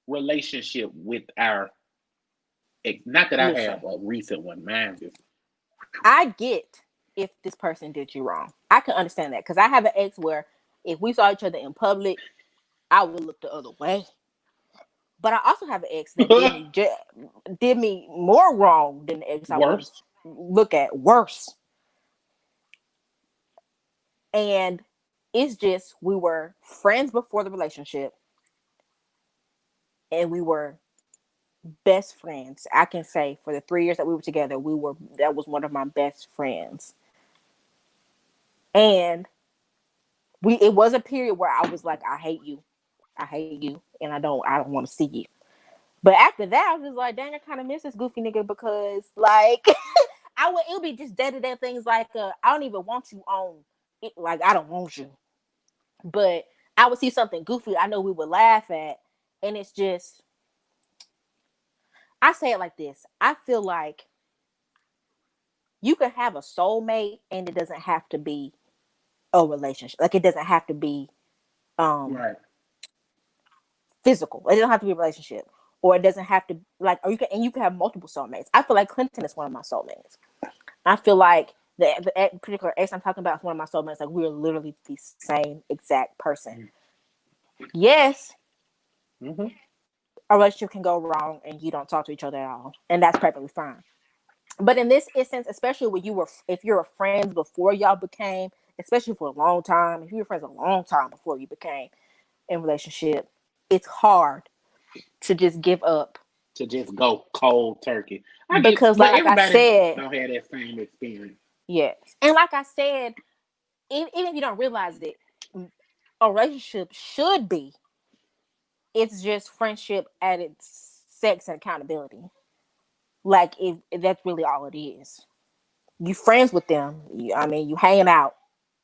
relationship with our ex. Not that I
Listen,
have a recent one, man. Just
I get if this person did you wrong. I can understand that because I have an ex where if we saw each other in public, I would look the other way. But I also have an ex that did me more wrong than the ex I would
worse.
look at worse. And it's just we were friends before the relationship, and we were best friends. I can say for the 3 years that we were together, that was one of my best friends. And it was a period where I was like, I hate you, and I don't want to see you. But after that, I was just like, dang, I kind of miss this goofy nigga because like it would be just day to day things like I don't even want you on it, like I don't want you. But I would see something goofy I know we would laugh at, and it's just I say it like this. I feel like you can have a soulmate and it doesn't have to be a relationship. Like it doesn't have to be um
Right.
physical. It doesn't have to be a relationship. Or it doesn't have to like or you can have multiple soulmates. I feel like Clinton is one of my soulmates. I feel like the particular ex I'm talking about is one of my soulmates. Like we're literally the same exact person. Yes,
Mm-hmm.
a relationship can go wrong and you don't talk to each other at all, and that's perfectly fine. But in this instance, especially when if you were friends before y'all became, especially for a long time, if you were friends a long time before you became in a relationship, it's hard to just give up
To just go cold turkey. I get,
because,
but
like I
everybody
said,
don't have that same experience.
yes, and like I said, even if you don't realize it, a relationship should be. It's just friendship at its sex and accountability. Like if that's really all it is. You friends with them. You hanging out.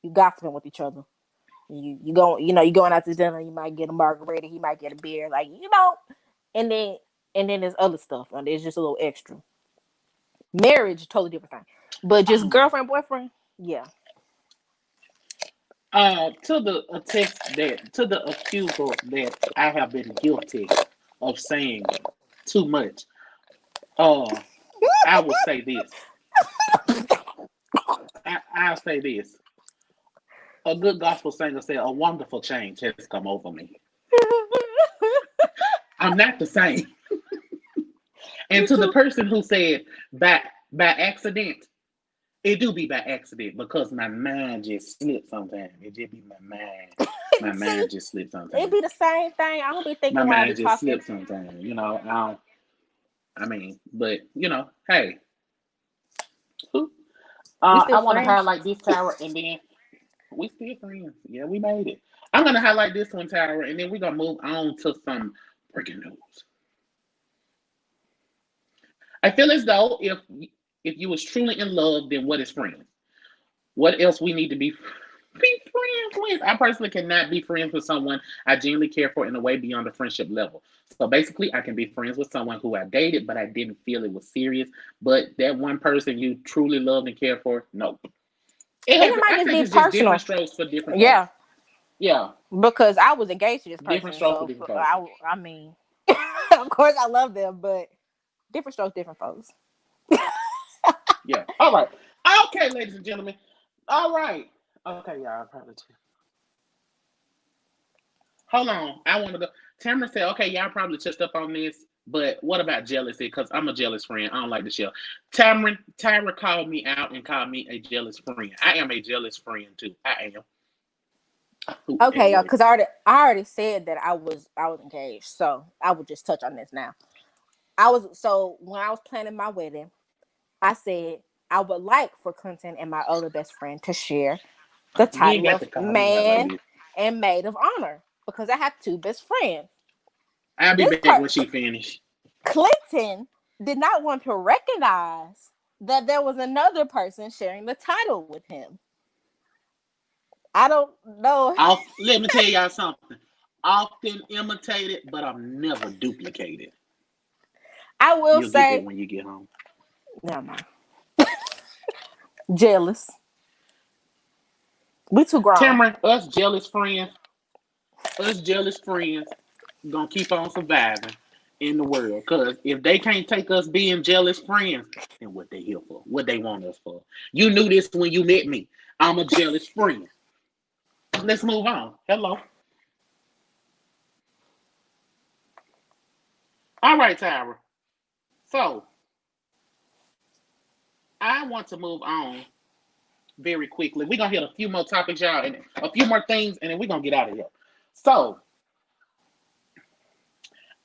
You gossiping with each other. You going out to dinner. You might get a margarita. He might get a beer. And then there's other stuff. And there's just a little extra. Marriage, totally different thing. But just girlfriend, boyfriend, yeah.
To the accusal that I have been guilty of saying too much. Uh, I will say this. I'll say this. A good gospel singer said, "A wonderful change has come over me." I'm not the same. And
Me
to the
too.
person who said by accident, it do be by accident because my mind just slips sometimes. It just be my mind. My
See,
mind just slips
it
sometimes.
be the same thing. I don't be
My
thinking while I be
mind just
talking.
slips sometimes. But hey,
We still
I want to
friends.
highlight this tower, and then we still friends. Yeah, we made it. I'm gonna highlight this one tower, and then we're gonna move on to some breaking news. I feel as though if you was truly in love, then what is friends? What else we need to be? be friends with. I personally cannot be friends with someone I genuinely care for in a way beyond the friendship level. So basically, I can be friends with someone who I dated, but I didn't feel it was serious. But that one person you truly loved and cared for, nope.
And it might
I
just
think
be
it's just
personal.
different strokes for different folks.
Yeah,
Yeah,
because I was engaged to this
different
person,
strokes for
so
different folks.
I mean, of course I love them, but different strokes, different folks.
Yeah. All right. Okay, ladies and gentlemen. All right. Okay, y'all. Probably. Hold on. I want to go. Tamara said, okay, y'all probably touched up on this, but what about jealousy? Because I'm a jealous friend. I don't like to share. Tyra called me out and called me a jealous friend. I am a jealous friend too. I am.
Okay, y'all,
Anyway,
because I already said that I was engaged, so I would just touch on this now. When I was planning my wedding, I said I would like for Clinton and my other best friend to share the
you ain't
title
got
of
to call me out like
man
this.
and maid of honor because I have two best friends.
I'll be
This
back
part,
when she finished.
Clinton did not want to recognize that there was another person sharing the title with him. I don't know.
Let me tell y'all something. Often imitated, but I'm never duplicated.
I will
You'll get that
say,
when you get home.
never mind. Jealous. We too grown.
Tamara, us jealous friends, gonna keep on surviving in the world. Cause if they can't take us being jealous friends, then what they here for? What they want us for? You knew this when you met me. I'm a jealous friend. Let's move on. Hello. All right, Tyra. So I want to move on very quickly. We're gonna hit a few more topics, y'all, and a few more things, and then we're gonna get out of here. So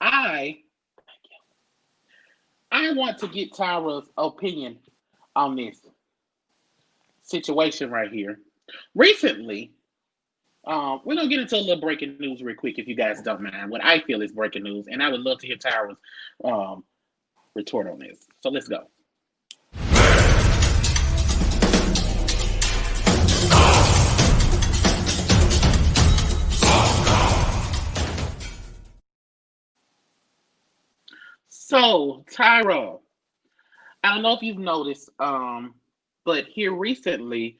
I I want to get Tyra's opinion on this situation right here. Recently, we're gonna get into a little breaking news real quick, if you guys don't mind. What I feel is breaking news, and I would love to hear Tyra's um, retort on this. So let's go. So Tyra, I don't know if you've noticed, but here recently,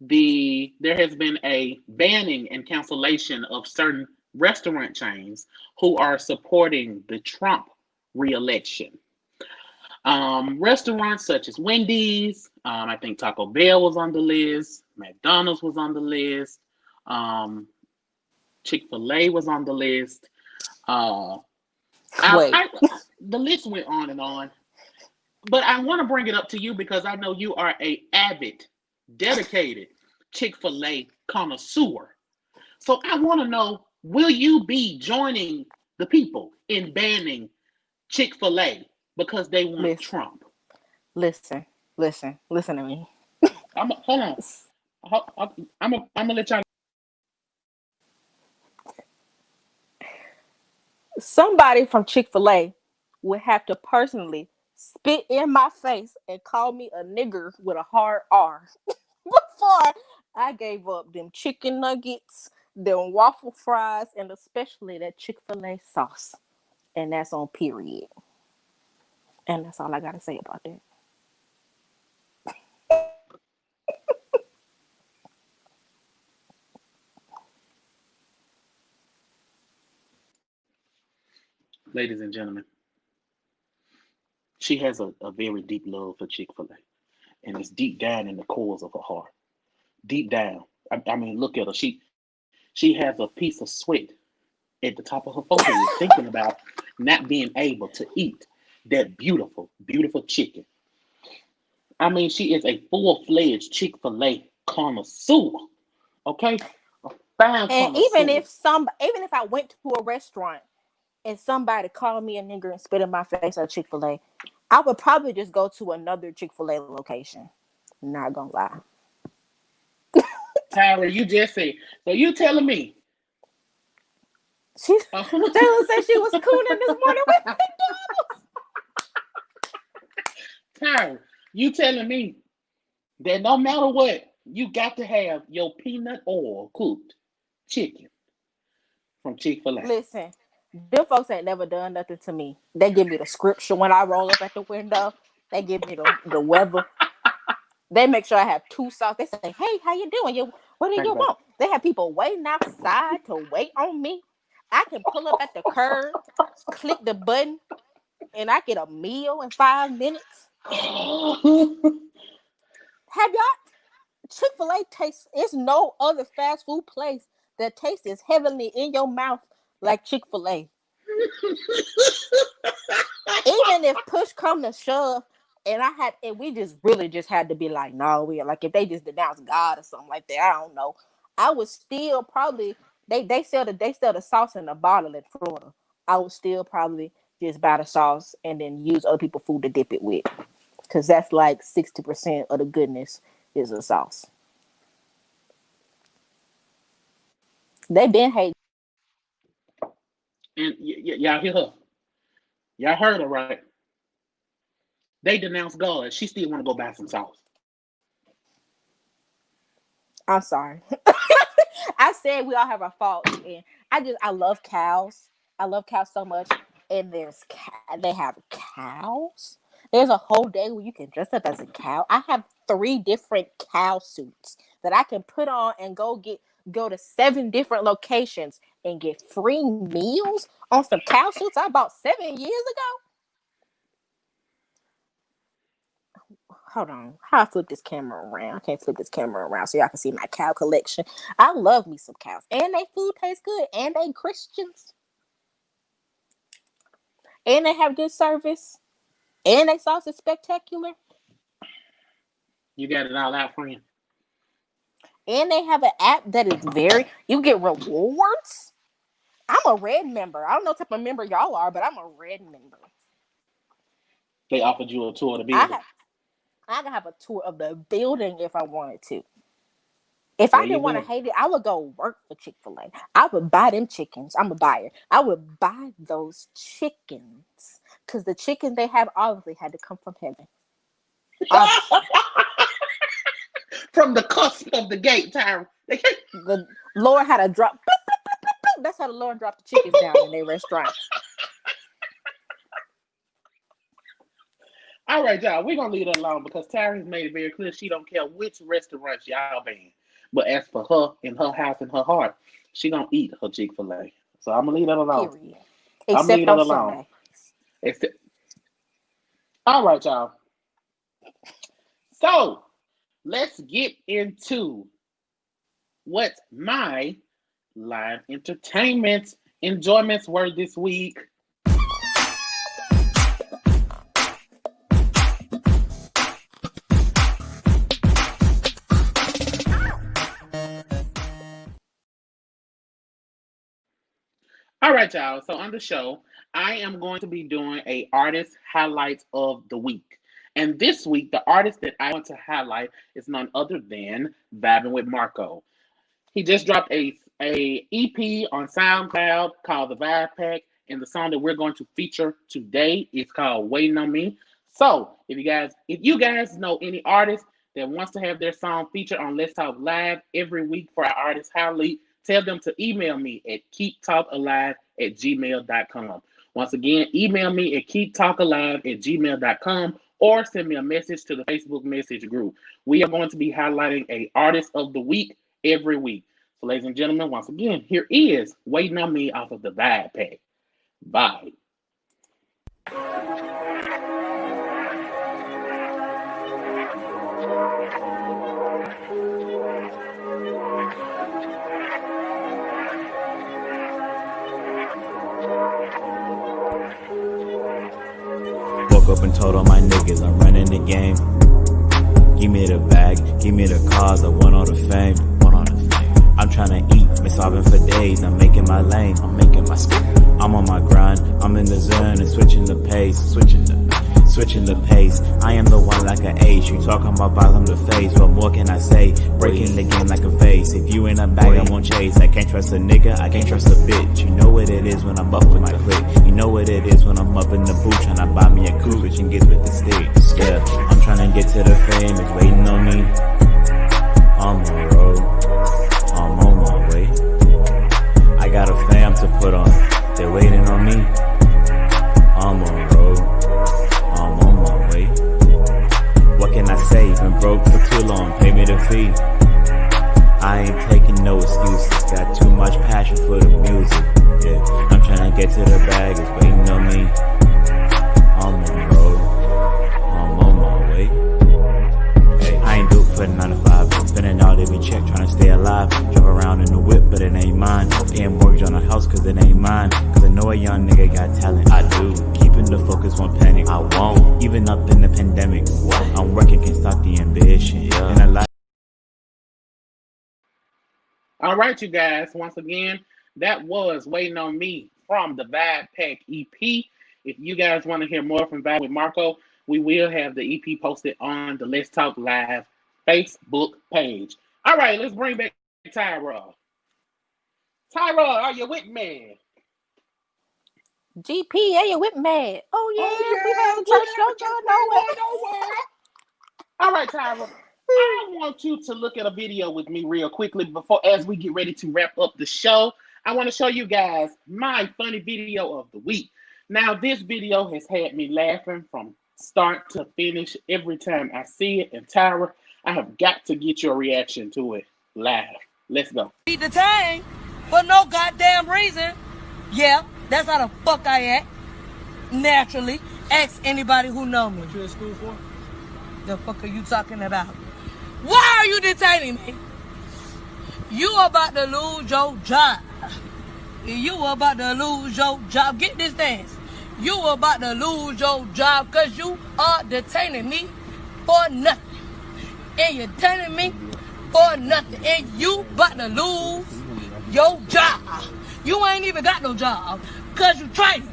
there has been a banning and cancellation of certain restaurant chains who are supporting the Trump reelection. Restaurants such as Wendy's, I think Taco Bell was on the list, McDonald's was on the list, um, Chick-fil-A was on the list. Uh,
Wait,
the list went on and on, but I want to bring it up to you because I know you are a avid, dedicated Chick-fil-A connoisseur. So I want to know, will you be joining the people in banning Chick-fil-A because they want
listen,
Trump?
listen to me.
Hold on. I'm gonna let y'all.
Somebody from Chick-fil-A would have to personally spit in my face and call me a nigger with a hard R before I gave up them chicken nuggets, them waffle fries, and especially that Chick-fil-A sauce. And that's on period. And that's all I gotta say about that.
Ladies and gentlemen, she has a very deep love for Chick-fil-A, and it's deep down in the cores of her heart. Deep down. I mean, look at her. She has a piece of sweat at the top of her forehead thinking about not being able to eat that beautiful, beautiful chicken. I mean, she is a full-fledged Chick-fil-A connoisseur. Okay? A fine
And even
connoisseur.
if I went to a restaurant and somebody called me a nigger and spit in my face at Chick-fil-A, I would probably just go to another Chick-fil-A location. Not gonna lie.
Tyra, you just said, so you telling me.
Jayla said she was cooning this morning with
Tyra, you telling me that no matter what, you got to have your peanut oil cooked chicken from Chick-fil-A.
Listen, them folks ain't never done nothing to me. They give me the scripture when I roll up at the window. They give me the weather. They make sure I have 2 sauce. They say, "Hey, how you doing? What do you want?" They have people waiting outside to wait on me. I can pull up at the curb, click the button, and I get a meal in 5 minutes. Have y'all? Chick-fil-A tastes. It's no other fast food place that tastes as heavenly in your mouth like Chick-fil-A. Even if push come to shove, and we just really just had to be like, no, we like if they just denounce God or something like that. I don't know. I would still probably they sell the sauce in a bottle in Florida. I would still probably just buy the sauce and then use other people's food to dip it with, because that's like 60% of the goodness is the sauce. They been hating.
And y'all hear her? Y'all heard her, right? They denounce God. She still want to go buy some sauce.
I'm sorry. I said we all have our faults, and I love cows. I love cows so much. And they have cows. There's a whole day where you can dress up as a cow. I have 3 different cow suits that I can put on and go to 7 different locations and get free meals on some cow suits I bought 7 years ago. Hold on. How I flip this camera around? I can't flip this camera around so y'all can see my cow collection. I love me some cows. And they food tastes good. And they Christians. And they have good service. And they sauce is spectacular.
You got it all out, friend.
And they have an app that is you get rewards. I'm a red member. I don't know what type of member y'all are, but I'm a red member.
They offered you a tour of the building.
I can have a tour of the building if I wanted to. If I didn't want to hate it, I would go work for Chick-fil-A. I would buy them chickens. I'm a buyer. I would buy those chickens because the chicken they have obviously had to come from heaven.
From the cusp of the gate, Tyra.
The Lord had a drop. That's how the Lord dropped the chickens down in their restaurant.
All right, y'all. We're going to leave it alone because Tyra has made it very clear she don't care which restaurants y'all been. But as for her, in her house, in her heart, she don't eat her Chick-fil-A. So I'm going to leave that alone.
Period. Except on Sunday.
All right, y'all. So let's get into what my live entertainment enjoyments were this week. All right, y'all. So on the show, I am going to be doing a artist highlights of the week. And this week, the artist that I want to highlight is none other than Vibing with Marco. He just dropped a EP on SoundCloud called The Vibe Pack, and the song that we're going to feature today is called Waiting on Me. So if you guys know any artist that wants to have their song featured on Let's Talk Live every week for our artist highlight, tell them to email me at keeptalkalive@gmail.com. Once again, email me at keeptalkalive@gmail.com or send me a message to the Facebook message group. We are going to be highlighting a artist of the week every week. So ladies and gentlemen, once again, here is Waiting on Me off of the Vibe Pack. Bye.
Woke up and told all my niggas I'm running the game. Give me the bag, give me the cars, I want all the fame. I'm tryna eat, been starving for days, I'm making my lane, I'm on my grind, I'm in the zone and switching the pace, switching the pace. I am the one like an ace, you talking about bottom the face, what more can I say? Breaking the game like a vase, if you in a bag I won't chase. I can't trust a nigga, I can't trust a bitch. You know what it is when I'm up with my clique, you know what it is when I'm up in the booth tryna buy me a coupe, switching gets with the stick. Yeah, I'm tryna get to the fame, it's waiting on me. I'm on the road, I'm on my way. I got a fam to put on, they're waiting on me. I'm on the road, I'm on my way. What can I say? Been broke for too long, pay me the fee. I ain't taking no excuses, got too much passion for the music. Yeah, I'm trying to get to the bag, it's waiting on me. I'm on the road, I'm on my way. Hey, I ain't built for the 9 to 5, spending all every check trying to stay alive. Drive around in the whip, but it ain't mine. Paying mortgage on a house cause it ain't mine. Cause I know a young nigga got talent, I do. Keeping the focus, won't panic, I won't. Even up in the pandemic, I'm working, can't stop the ambition. And I like.
All right, you guys. Once again, that was Waiting on Me from the Vibe Pack EP. If you guys want to hear more from Vibe with Marco, we will have the EP posted on the Let's Talk Live Facebook page. All right, let's bring back Tyra. Tyra, are you with me?
GP, are you with me? Oh yeah, we have a church, don't go nowhere.
All right, Tyra. I want you to look at a video with me real quickly before, as we get ready to wrap up the show. I want to show you guys my funny video of the week. Now, this video has had me laughing from start to finish every time I see it. And Tyra, I have got to get your reaction to it live. Let's go.
Be detained for no goddamn reason. Yeah, that's how the fuck I act. Naturally. Ask anybody who know me. What you in school for? The fuck are you talking about? Why are you detaining me? You about to lose your job. You about to lose your job. Get this dance. You about to lose your job because you are detaining me for nothing. And you're detaining me for nothing. And you about to lose your job. You ain't even got no job because you training.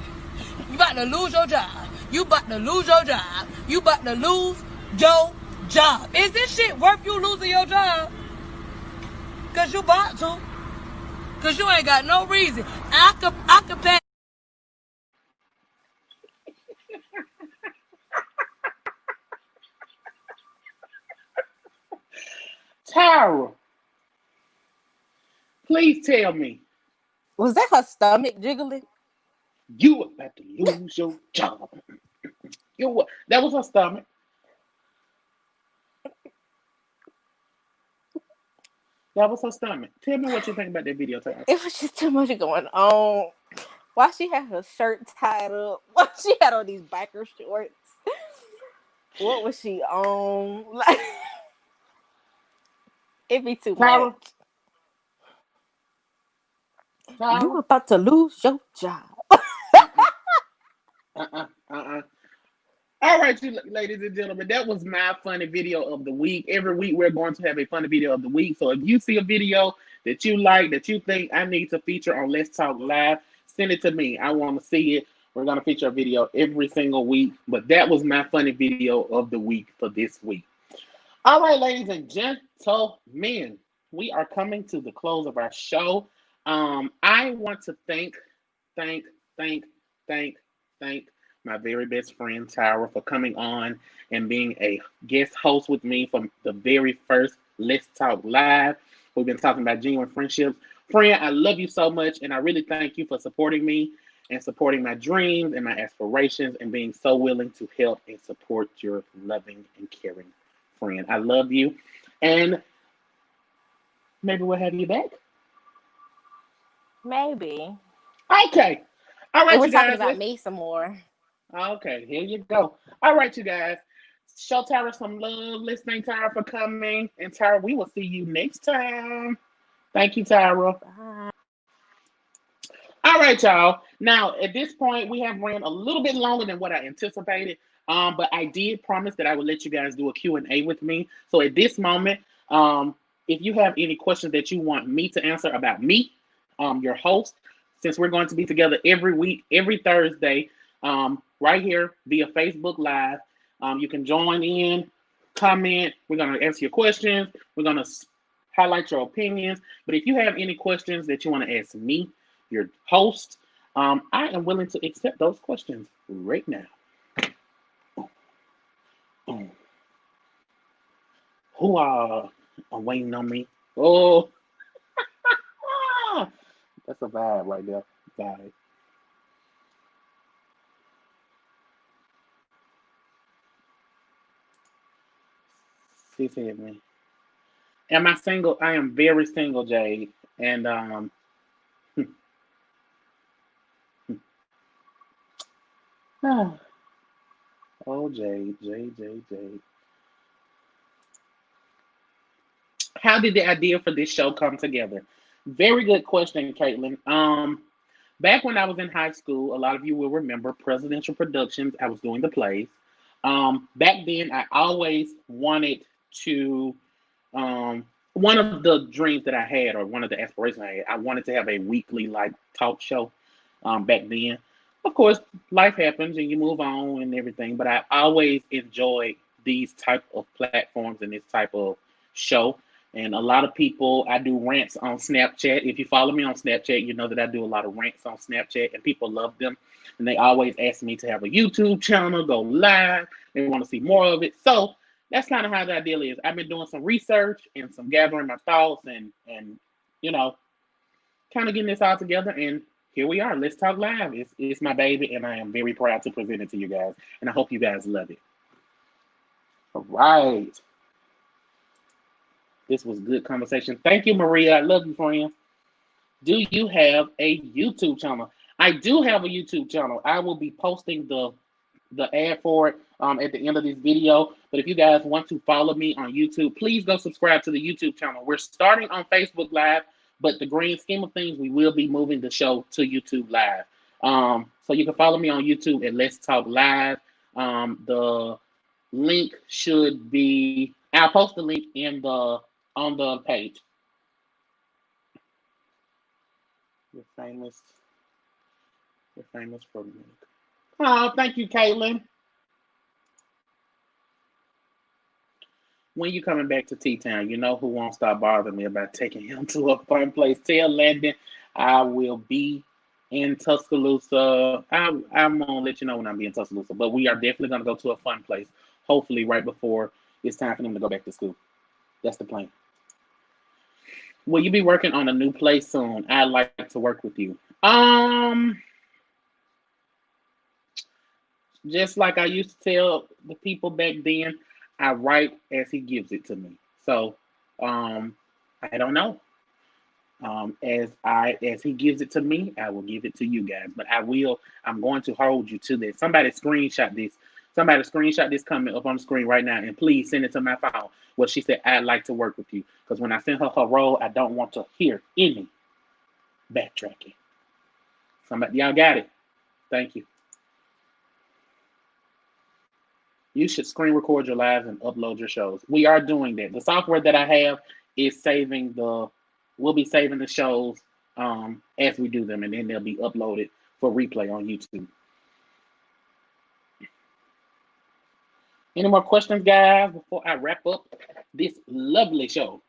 You about to lose your job. You about to lose your job. You about to lose your job. Is this shit worth you losing your job? Cause you about to. Cause you ain't got no reason. I could pay.
Tyra, please tell me,
Was that her stomach jiggling?
you about to lose your job. That was her stomach. That was her stomach. Tell me what you think about that video, Tyra.
It was just too much going on. Why she had her shirt tied up? Why she had on these biker shorts? What was she on? Like, it'd be too
Tyra?
much.
Tyra?
You about to lose your job.
All right, you ladies and gentlemen, that was my funny video of the week. Every week we're going to have a funny video of the week. So if you see a video that you like, that you think I need to feature on Let's Talk Live, send it to me. I want to see it. We're going to feature a video every single week. But that was my funny video of the week for this week. All right, ladies and gentlemen, we are coming to the close of our show. I want to thank my very best friend Tyra for coming on and being a guest host with me from the very first Let's Talk Live. We've been talking about genuine friendships. Friend, I love you so much, and I really thank you for supporting me and supporting my dreams and my aspirations and being so willing to help and support your loving and caring friend. I love you, and maybe we'll have you back.
Maybe.
Okay. All right,
And we're
you
talking
guys.
about me some more.
Okay, here you go. All right, you guys. Show Tyra some love. Let's thank Tyra for coming. And Tyra, we will see you next time. Thank you, Tyra.
Bye.
All right, y'all. Now, at this point, we have ran a little bit longer than what I anticipated. But I did promise that I would let you guys do a Q&A with me. So at this moment, if you have any questions that you want me to answer about me, your host, since we're going to be together every week, every Thursday, right here via Facebook Live. You can join in, comment. We're going to answer your questions. We're going to highlight your opinions. But if you have any questions that you want to ask me, your host, I am willing to accept those questions right now. Who I'm waiting on me. Oh, that's a vibe right there. Vibe. She said me. Am I single? I am very single, Jade. And oh, Jade. How did the idea for this show come together? Very good question, Caitlin. Back when I was in high school, a lot of you will remember Presidential Productions. I was doing the plays. Back then, I always wanted to. One of the dreams that I had, or one of the aspirations I wanted to have a weekly like talk show. Back then, of course, life happens and you move on and everything. But I always enjoyed these type of platforms and this type of show. And a lot of people, I do rants on Snapchat. If you follow me on Snapchat, you know that I do a lot of rants on Snapchat, and people love them. And they always ask me to have a YouTube channel, go live. They want to see more of it. So that's kind of how that deal is. I've been doing some research and some gathering my thoughts and you know, kind of getting this all together. And here we are. Let's Talk Live. It's my baby, and I am very proud to present it to you guys. And I hope you guys love it. All right. This was good conversation. Thank you, Maria. I love you, friend. Do you have a YouTube channel? I do have a YouTube channel. I will be posting the ad for it at the end of this video. But if you guys want to follow me on YouTube, please go subscribe to the YouTube channel. We're starting on Facebook Live, but the grand scheme of things, we will be moving the show to YouTube Live. So you can follow me on YouTube at Let's Talk Live. The link should be, I'll post the link on the page. You're famous. You're famous for me. Oh, thank you, Caitlin. When you coming back to T-Town, you know who won't stop bothering me about taking him to a fun place. Tell Landon I will be in Tuscaloosa. I'm gonna let you know when I'm in Tuscaloosa, but we are definitely gonna go to a fun place. Hopefully, right before it's time for them to go back to school. That's the plan. Will you be working on a new place soon? I'd like to work with you. Just like I used to tell the people back then, I write as he gives it to me. So, I don't know. As he gives it to me, I will give it to you guys. But I'm going to hold you to this. Somebody screenshot this comment up on the screen right now, and please send it to my phone. Well, she said, I'd like to work with you. Because when I send her role, I don't want to hear any backtracking. Somebody, y'all got it. Thank you. You should screen record your lives and upload your shows. We are doing that. The software that I have is we'll be saving the shows as we do them, and then they'll be uploaded for replay on YouTube. Any more questions, guys, before I wrap up this lovely show?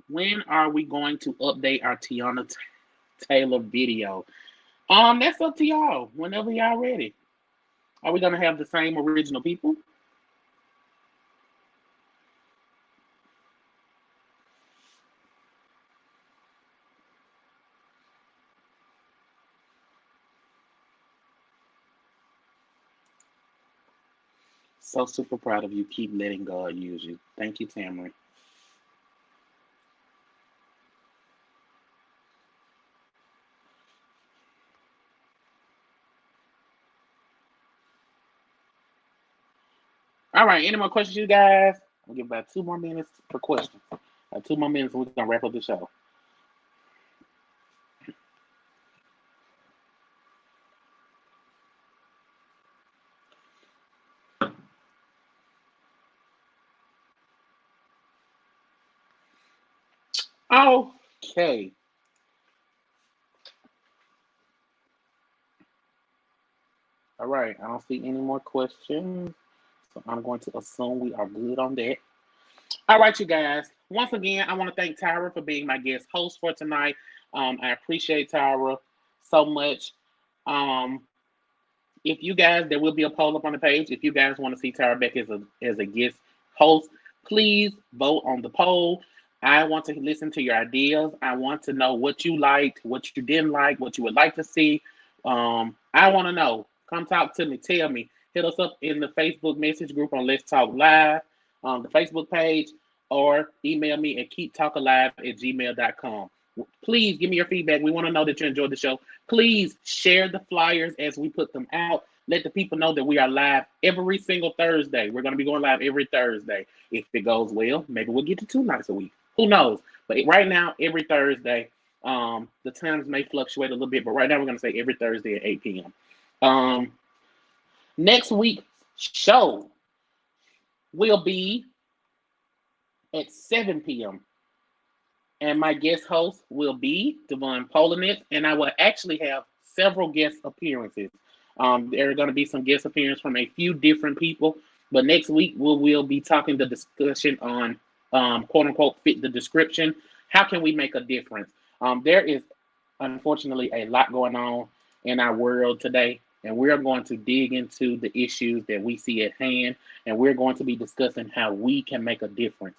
When are we going to update our Teyana Taylor video? That's up to y'all. Whenever y'all ready. Are we gonna have the same original people? So super proud of you. Keep letting God use you. Thank you, Tamara. All right, any more questions, you guys? I'll give about 2 more minutes for questions. 2 more minutes, and we're gonna wrap up the show. Okay. All right, I don't see any more questions, so I'm going to assume we are good on that. All right, you guys. Once again, I want to thank Tyra for being my guest host for tonight. I appreciate Tyra so much. if you guys, there will be a poll up on the page. If you guys want to see Tara Beck as a guest host, please vote on the poll. I want to listen to your ideas. I want to know what you liked, what you didn't like, what you would like to see. I want to know. Come talk to me. Tell me. Hit us up in the Facebook message group on Let's Talk Live, the Facebook page, or email me at keeptalkalive@gmail.com. Please give me your feedback. We want to know that you enjoyed the show. Please share the flyers as we put them out. Let the people know that we are live every single Thursday. We're going to be going live every Thursday. If it goes well, maybe we'll get to 2 nights a week. Who knows? But right now, every Thursday. The times may fluctuate a little bit, but right now we're going to say every Thursday at 8 p.m. Next week's show will be at 7 p.m. And my guest host will be Devon Polanitz, and I will actually have several guest appearances. There are going to be some guest appearances from a few different people, but next week we'll be talking the discussion on quote unquote fit the description. How can we make a difference? There is unfortunately a lot going on in our world today, and we're going to dig into the issues that we see at hand, and we're going to be discussing how we can make a difference.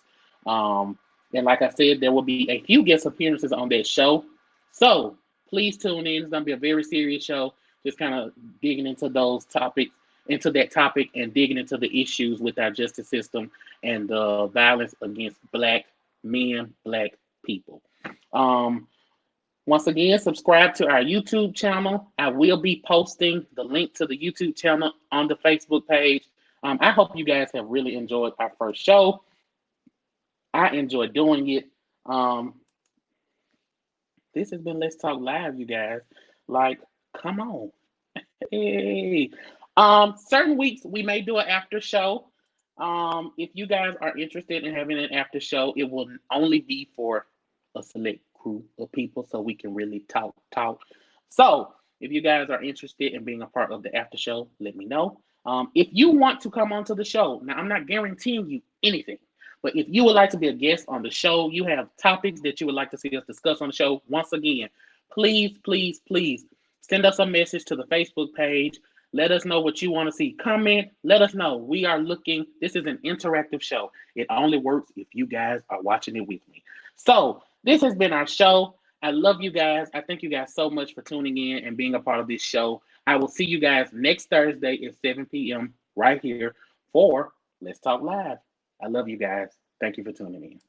And like I said, there will be a few guest appearances on that show. So please tune in. It's going to be a very serious show, just kind of digging into those topics, into that topic, and digging into the issues with our justice system and the violence against Black men, Black people. Once again, subscribe to our YouTube channel. I will be posting the link to the YouTube channel on the Facebook page. I hope you guys have really enjoyed our first show. I enjoy doing it. This has been Let's Talk Live, you guys. Like, come on. Hey. Certain weeks we may do an after show. If you guys are interested in having an after show, it will only be for a select group of people so we can really talk. So if you guys are interested in being a part of the after show, let me know. If you want to come onto the show, now I'm not guaranteeing you anything, but if you would like to be a guest on the show, you have topics that you would like to see us discuss on the show, once again, please send us a message to the Facebook page. Let us know what you want to see. Comment. Let us know. We are looking. This is an interactive show. It only works if you guys are watching it with me. So this has been our show. I love you guys. I thank you guys so much for tuning in and being a part of this show. I will see you guys next Thursday at 7 p.m. right here for Let's Talk Live. I love you guys. Thank you for tuning in.